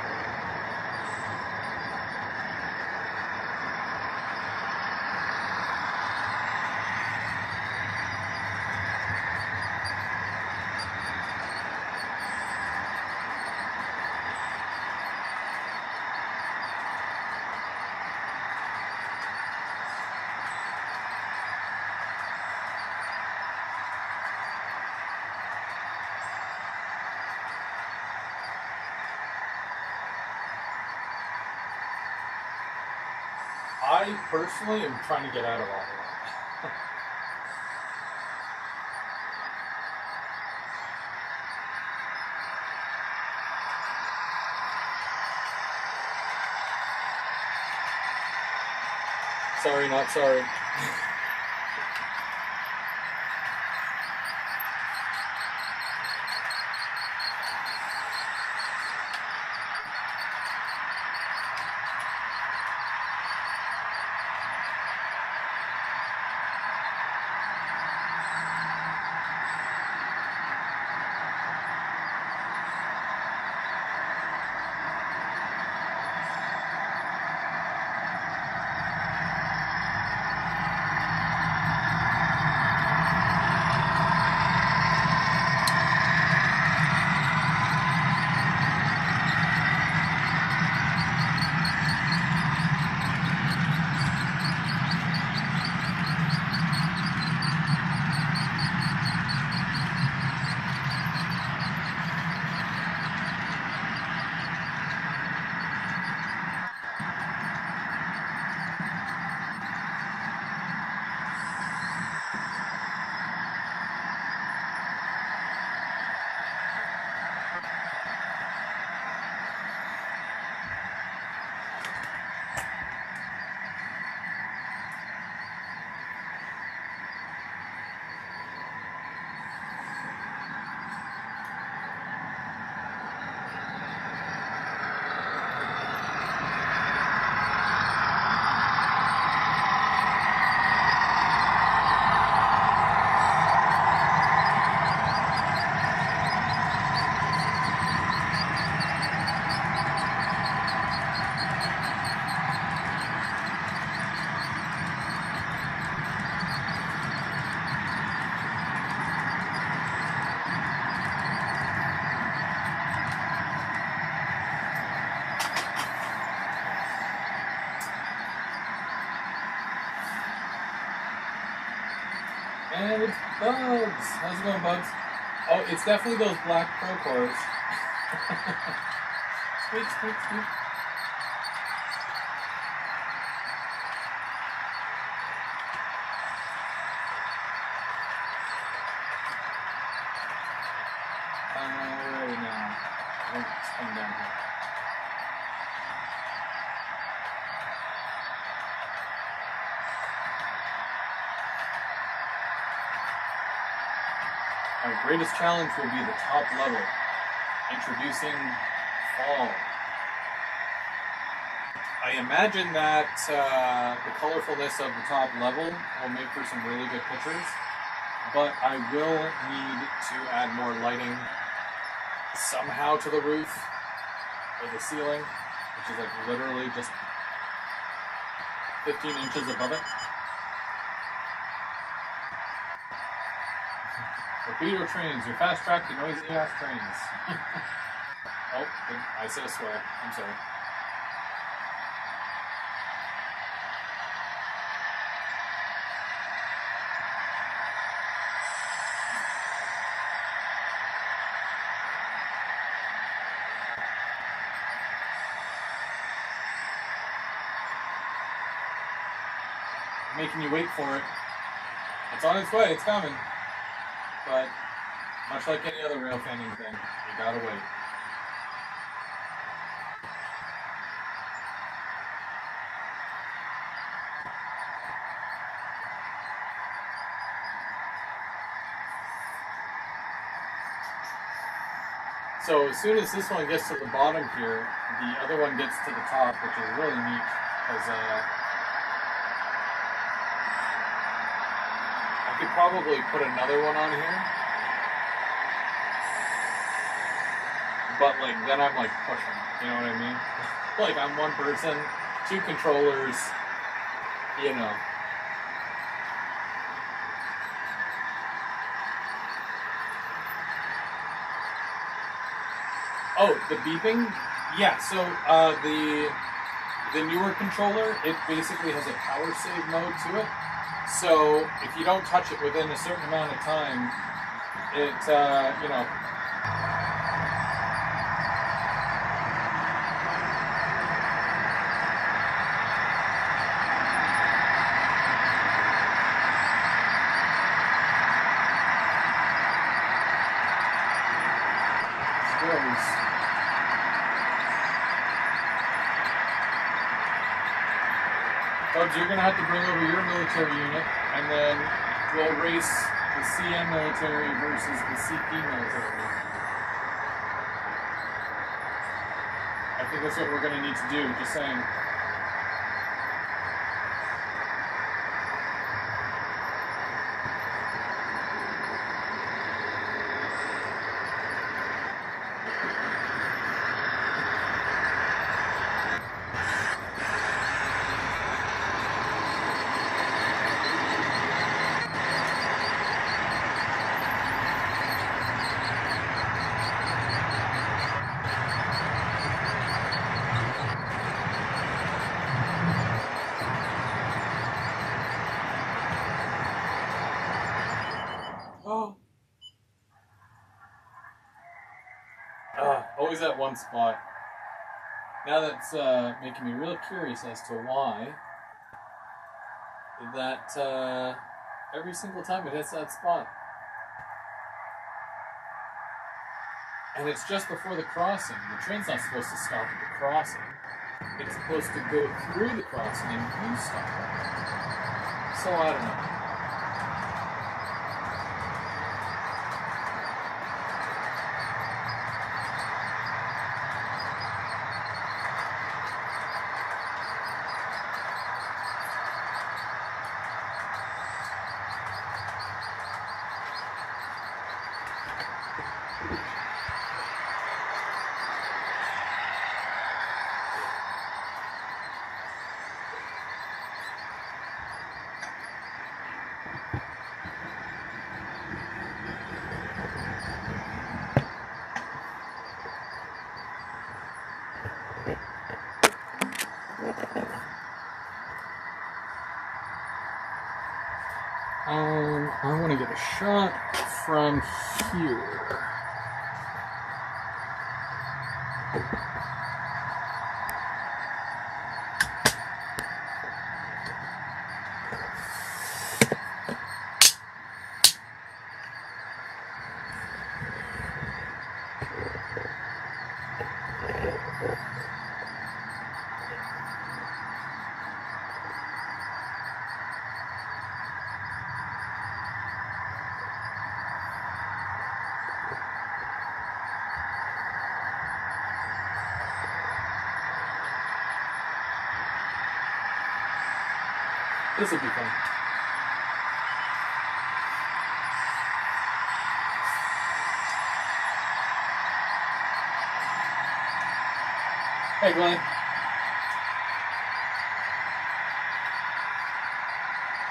I personally am trying to get out of all of that. Sorry, not sorry. And it's Bugs. How's it going, Bugs? Oh, it's definitely those black Procors. Squeak, squeak, squeak. Where are we now? Let's come down here. Our greatest challenge will be the top level, introducing fall. I imagine that the colorfulness of the top level will make for some really good pictures, but I will need to add more lighting somehow to the roof or the ceiling, which is like literally just 15 inches above it. Torpedo trains, your fast track to noisy ass trains. Oh, I said a swear. I'm sorry. making you wait for it. It's on its way, it's coming. But much like any other rail fanning thing, you gotta wait. So as soon as this one gets to the bottom here, the other one gets to the top, which is really neat because I could probably put another one on here, but like then I'm like pushing, you know what I mean? Like I'm one person, two controllers, you know. Oh, the beeping? Yeah, so the newer controller, it basically has a power save mode to it. So if you don't touch it within a certain amount of time, it, you know. Bugs, you're going to have to bring over your military unit, and then we'll race the CM military versus the CP military. I think that's what we're going to need to do, just saying. Always at one spot. Now that's making me real curious as to why that every single time it hits that spot. And it's just before the crossing. The train's not supposed to stop at the crossing. It's supposed to go through the crossing and you stop it. So I don't know. I want to get a shot from here. This will be fun. Hey, Glenn.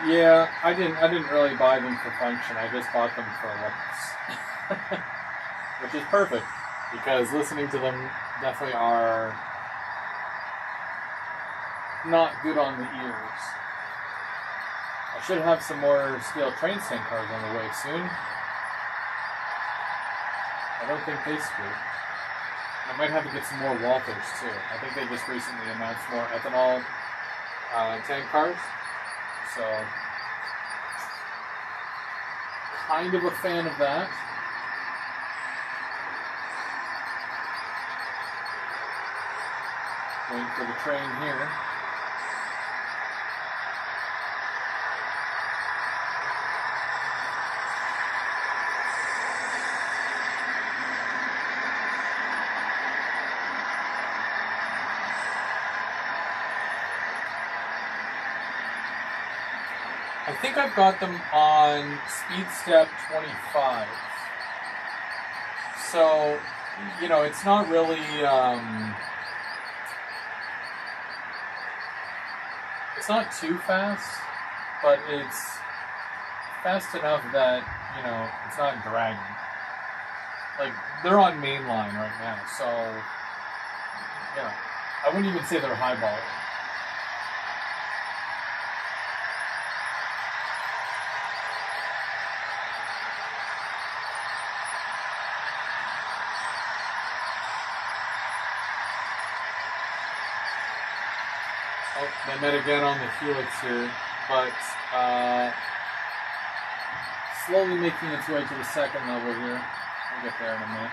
Yeah, I didn't really buy them for function. I just bought them for looks. Which is perfect, because listening to them definitely are not good on the ears. I should have some more steel train stand cars on the way soon. I don't think they screw. I might have to get some more Walthers too. I think they just recently announced more ethanol tank cars. So, kind of a fan of that. Waiting for the train here. I think I've got them on speed step 25. So, you know, it's not really, it's not too fast, but it's fast enough that, you know, it's not dragging. Like, they're on mainline right now, so, yeah. I wouldn't even say they're highball. Oh, they met again on the helix here, but slowly making its way to the second level here. We'll get there in a minute.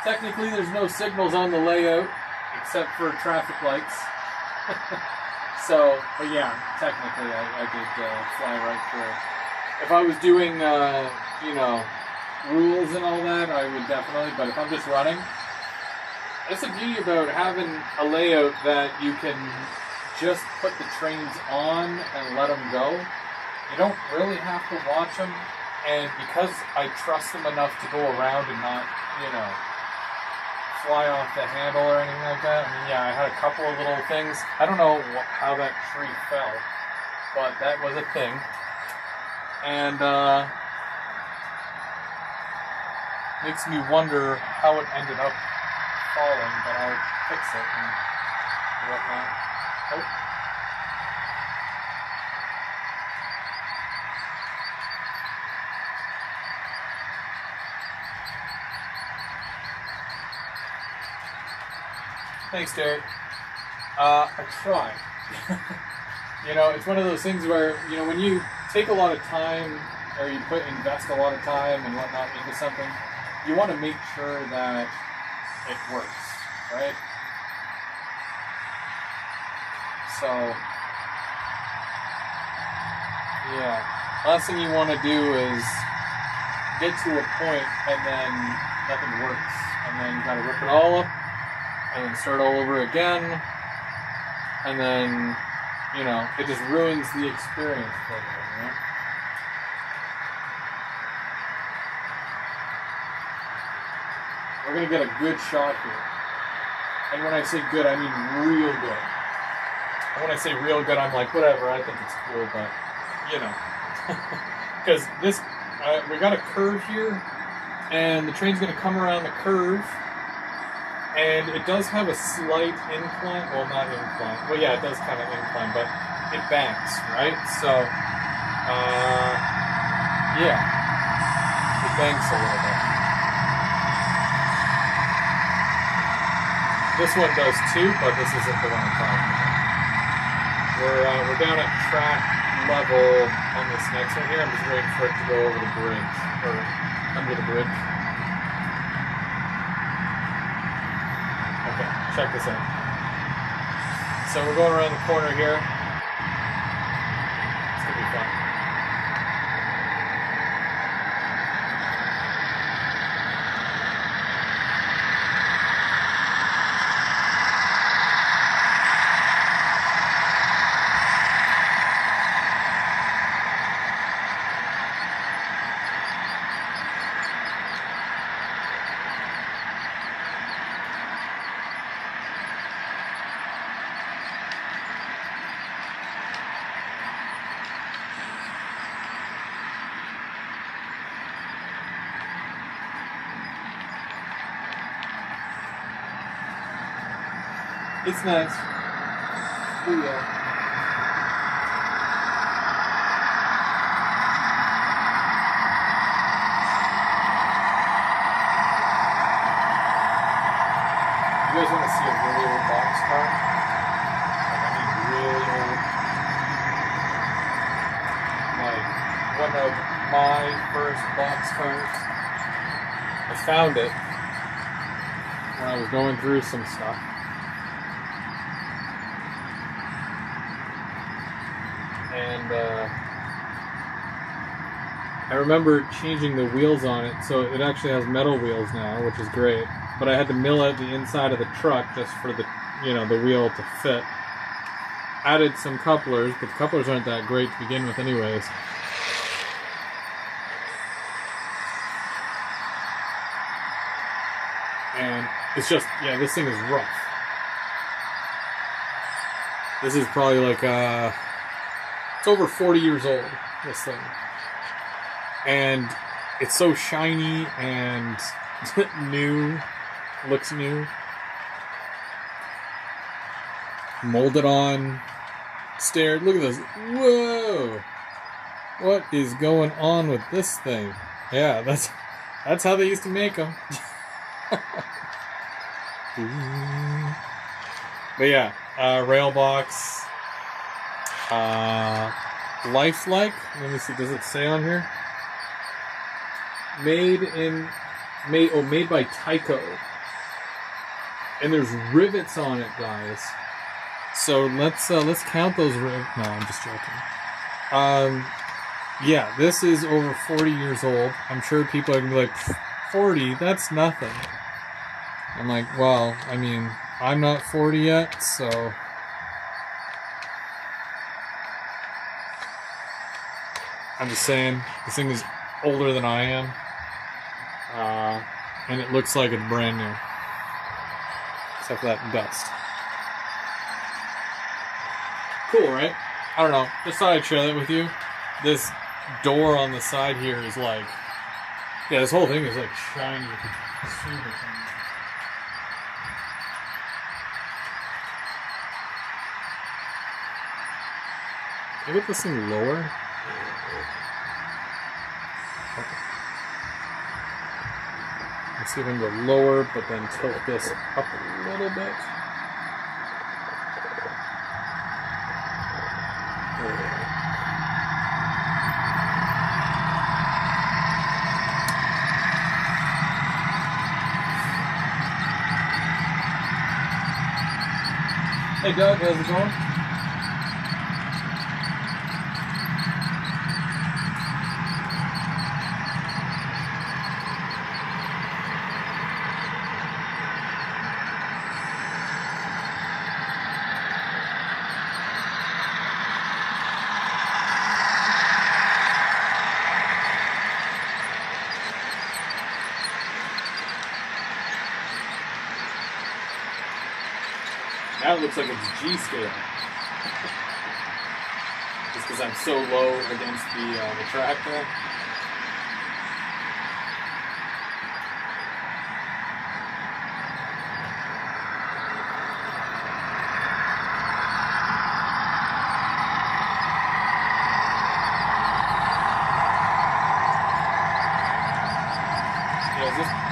Technically, there's no signals on the layout except for traffic lights. So, but yeah, technically I did fly right through. If I was doing, you know, rules and all that, I would definitely, but if I'm just running, that's the beauty about having a layout that you can just put the trains on and let them go. You don't really have to watch them, and because I trust them enough to go around and not, you know, fly off the handle or anything like that. I mean, yeah, I had a couple of little things. I don't know how that tree fell, but that was a thing. And, makes me wonder how it ended up falling, but I'll fix it and whatnot. Oh. Thanks, Derek. I try. You know, it's one of those things where, you know, when you take a lot of time or you invest a lot of time and whatnot into something, you want to make sure that it works, right? So, yeah. Last thing you want to do is get to a point and then nothing works. And then you got to rip it all up and then start all over again. And then, you know, it just ruins the experience for you, you know? We're going to get a good shot here. And when I say good, I mean real good. And when I say real good, I'm like, whatever, I think it's cool, but, you know. Because this, we got a curve here, and the train's going to come around the curve, and it does have a slight incline. Well, not incline. Well, yeah, it does kind of incline, but it banks, right? So, yeah. It banks a little bit. This one does too, but this isn't the one I'm talking about. We're down at track level on this next one here. I'm just waiting for it to go over the bridge, or under the bridge. Okay, check this out. So we're going around the corner here. It's gonna be fun. It's nice. Oh yeah. You guys want to see a one of my first box cars. I found it when I was going through some stuff. And I remember changing the wheels on it, so it actually has metal wheels now, which is great. But I had to mill out the inside of the truck just for the, the wheel to fit. Added some couplers, but the couplers aren't that great to begin with anyways. And it's just, this thing is rough. This is probably like, it's over 40 years old, this thing. And it's so shiny and new, looks new. Molded on, stared, look at this, whoa! What is going on with this thing? Yeah, that's how they used to make them. But yeah, rail box, lifelike. Let me see. Does it say on here? Made by Tyco. And there's rivets on it, guys. So let's count those rivets. No, I'm just joking. Yeah, this is over 40 years old. I'm sure people are gonna be like, 40? That's nothing. I'm like, well, I mean, I'm not 40 yet, so. I'm just saying, this thing is older than I am. And it looks like it's brand new. Except for that dust. Cool, right? I don't know. Just thought I'd share that with you. This door on the side here is like, this whole thing is like shiny. Super shiny. Can I get this thing lower? Let's see if I can go lower, but then tilt this up a little bit. Hey Doug, how's it going? Now it looks like it's G-scale. Just because I'm so low against the track there.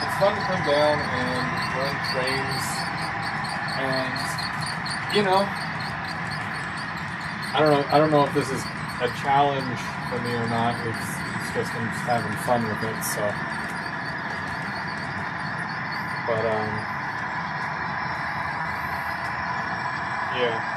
It's fun to come down and run trains and I don't know if this is a challenge for me or not. It's just I'm just having fun with it, so. But yeah.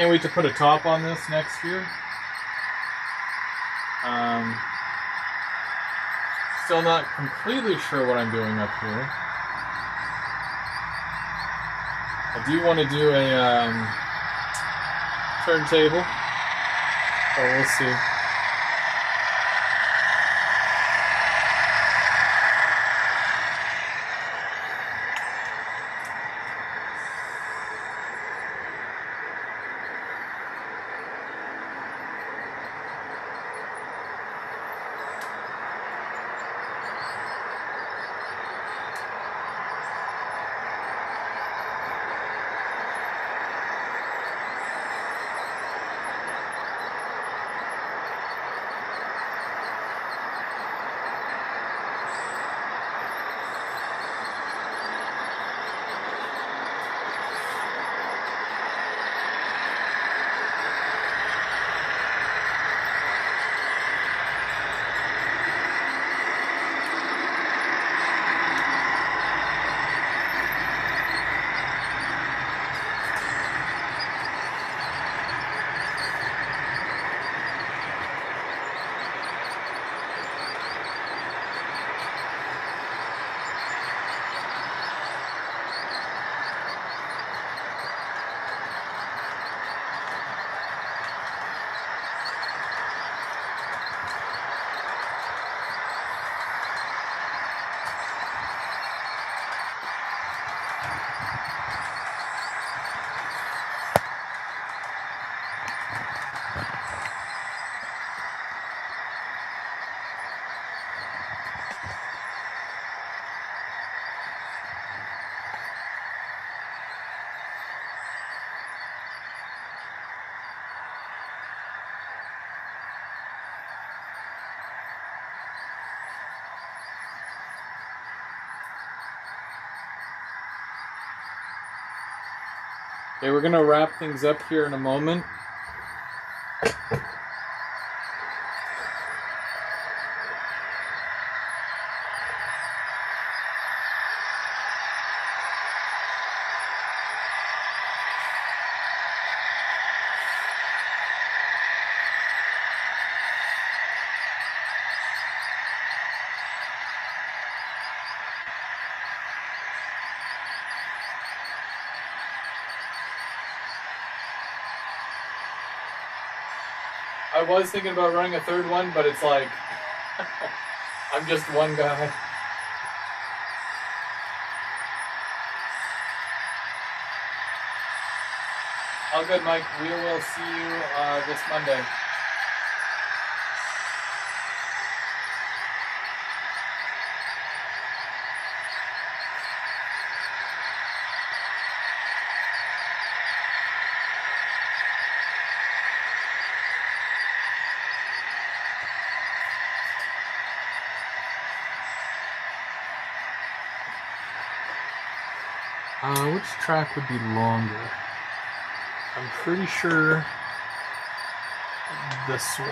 Can't wait to put a top on this next year. Still not completely sure what I'm doing up here. I do want to do a turntable, but we'll see. Okay, we're gonna wrap things up here in a moment. I was thinking about running a third one, but it's like, I'm just one guy. All good, Mike. We will see you this Monday. Which track would be longer? I'm pretty sure this one.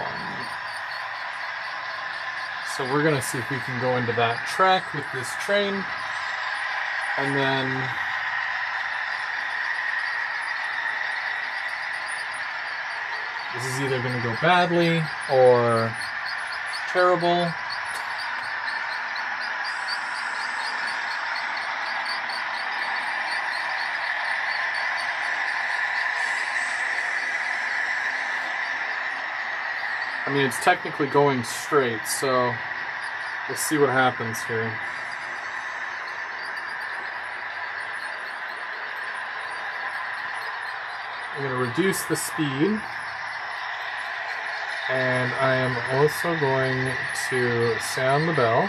So we're gonna see if we can go into that track with this train, and then this is either gonna go badly or terrible. I mean, it's technically going straight, so we'll see what happens here. I'm going to reduce the speed, and I am also going to sound the bell.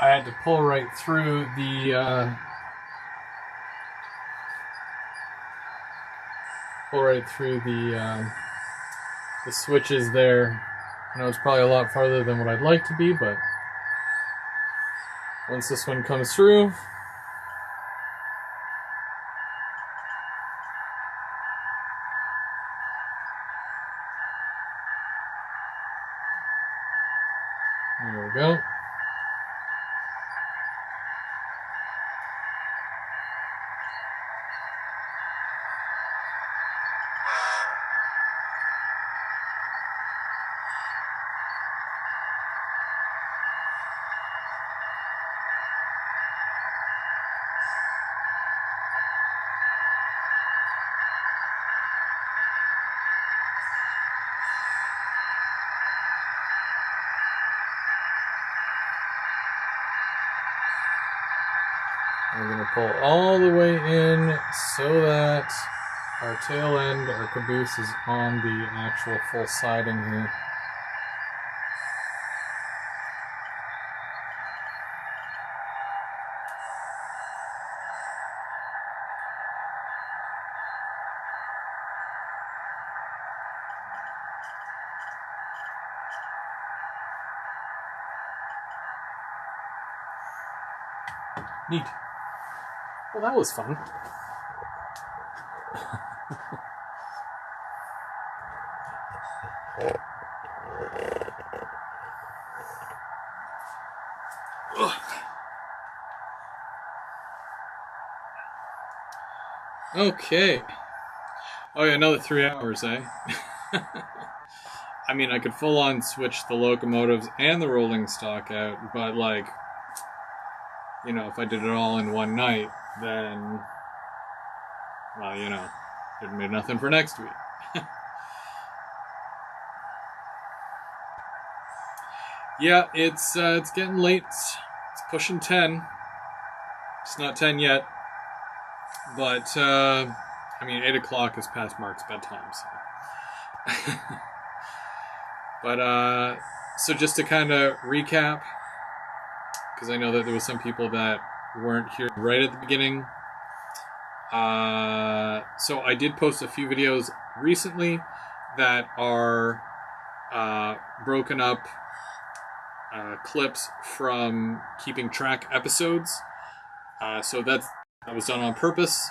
I had to pull right through the switches there. I know it's probably a lot farther than what I'd like to be, but once this one comes through, there we go. We're going to pull all the way in so that our tail end, our caboose, is on the actual full siding here. Neat. Well, that was fun. Okay. Oh yeah, another 3 hours, eh? I mean, I could full on switch the locomotives and the rolling stock out, but like, you know, if I did it all in one night, then, well, you know, it'd made nothing for next week. Yeah, it's getting late. It's pushing 10. It's not 10 yet, but I mean, 8 o'clock is past Mark's bedtime, so. But so just to kind of recap, because I know that there was some people that weren't here right at the beginning. So I did post a few videos recently that are broken up clips from Keeping Track episodes. So that was done on purpose.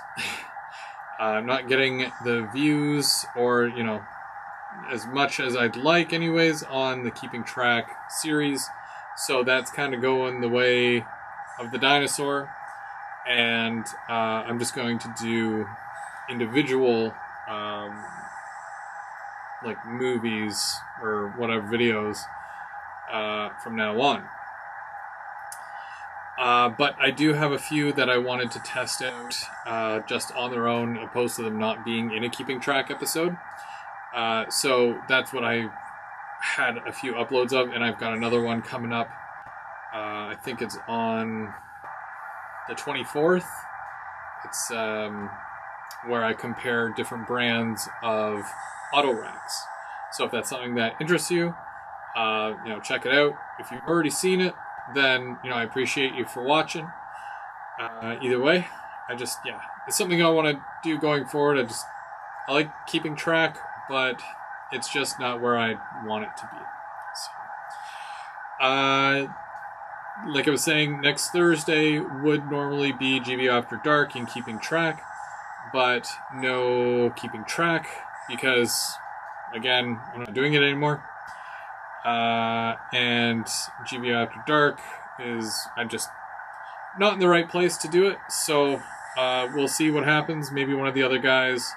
I'm not getting the views or, you know, as much as I'd like anyways on the Keeping Track series. So that's kind of going the way of the dinosaur. And I'm just going to do individual like movies or whatever videos from now on. But I do have a few that I wanted to test out just on their own, opposed to them not being in a Keeping Track episode. So that's what I had a few uploads of, and I've got another one coming up. I think it's on the 24th. It's where I compare different brands of auto racks. So if that's something that interests you, you know, check it out. If you've already seen it, then, you know, I appreciate you for watching. Either way, it's something I want to do going forward. I like keeping track, but it's just not where I want it to be. So, like I was saying, next Thursday would normally be GBO After Dark in Keeping Track, but no Keeping Track because, again, I'm not doing it anymore. And GBO After Dark I'm just not in the right place to do it, so we'll see what happens. Maybe one of the other guys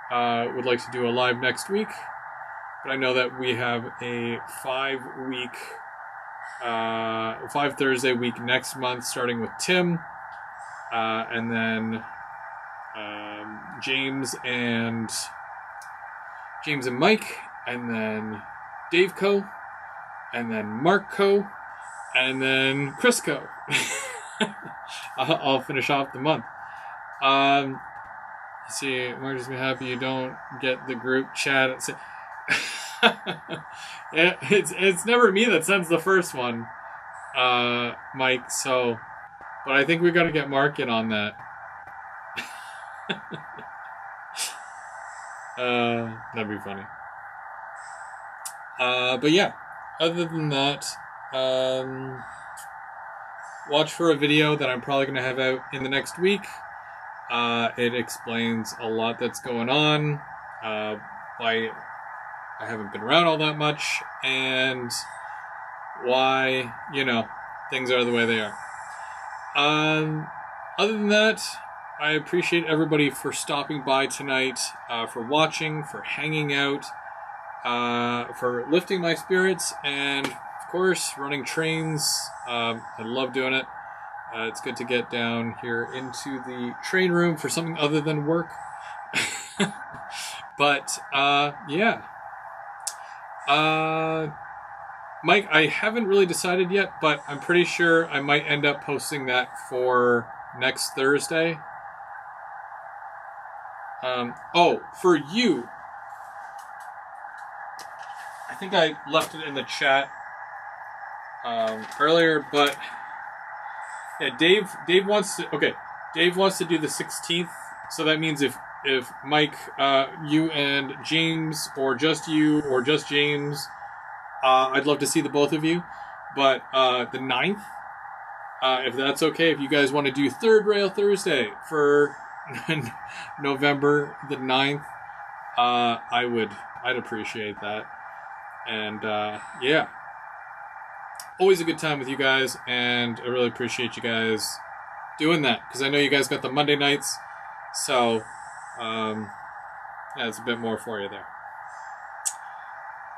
would like to do a live next week, but I know that we have a 5 Thursday week next month, starting with Tim, and then James and Mike, and then Dave Co, and then Mark Co, and then Chris Co. I'll finish off the month. See, Mark just be happy you don't get the group chat. It's never me that sends the first one. Mike. So, but I think we got to get Mark in on that. That'd be funny. But yeah, other than that, watch for a video that I'm probably going to have out in the next week. It explains a lot that's going on, why I haven't been around all that much, and why, things are the way they are. Other than that, I appreciate everybody for stopping by tonight, for watching, for hanging out, for lifting my spirits, and of course, running trains. I love doing it. It's good to get down here into the train room for something other than work. But, yeah. Mike, I haven't really decided yet, but I'm pretty sure I might end up posting that for next Thursday. For you, I think I left it in the chat earlier, but yeah, Dave wants to. Okay, Dave wants to do the 16th, so that means if Mike, you and James, or just you, or just James, I'd love to see the both of you. But the 9th, if that's okay, if you guys want to do Third Rail Thursday for November the 9th, I'd appreciate that. And yeah, always a good time with you guys, and I really appreciate you guys doing that, because I know you guys got the Monday nights, so yeah, it's a bit more for you there.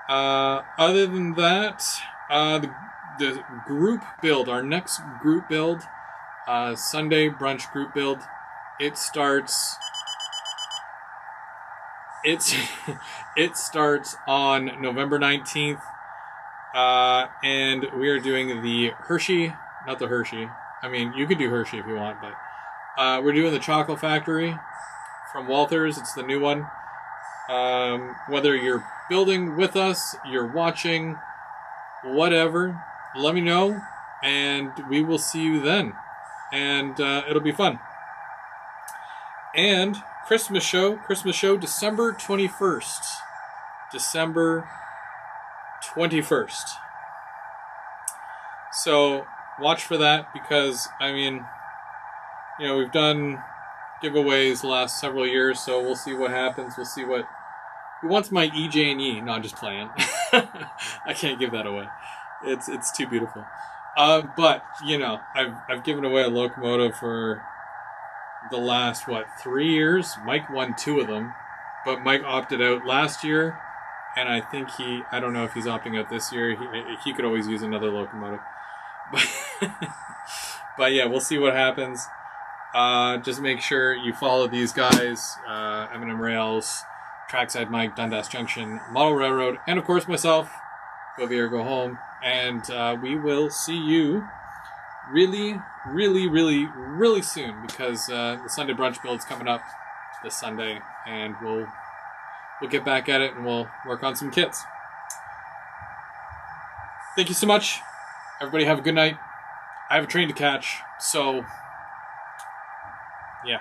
Other than that, the group build, our next group build, Sunday brunch group build, it starts on November 19th, and we are doing the Hershey, not the Hershey, I mean, you could do Hershey if you want, but we're doing the Chocolate Factory from Walthers. It's the new one. Whether you're building with us, you're watching, whatever, let me know, and we will see you then, and it'll be fun. And Christmas show, December 21st. December 21st. So watch for that, because, I mean, we've done giveaways the last several years, so we'll see what happens. We'll see who wants my EJ&E. No, I'm just playing. I can't give that away. It's too beautiful. But, I've given away a locomotive for the last, 3 years? Mike won 2 of them, but Mike opted out last year, and I think I don't know if he's opting out this year. He could always use another locomotive. But yeah, we'll see what happens. Just make sure you follow these guys, M&M Rails, Trackside Mike, Dundas Junction, Model Railroad, and of course myself, Go Veer, Go Home, and we will see you really, really, really, really soon, because the Sunday brunch build's coming up this Sunday, and we'll get back at it, and we'll work on some kits. Thank you so much. Everybody have a good night. I have a train to catch, so yeah.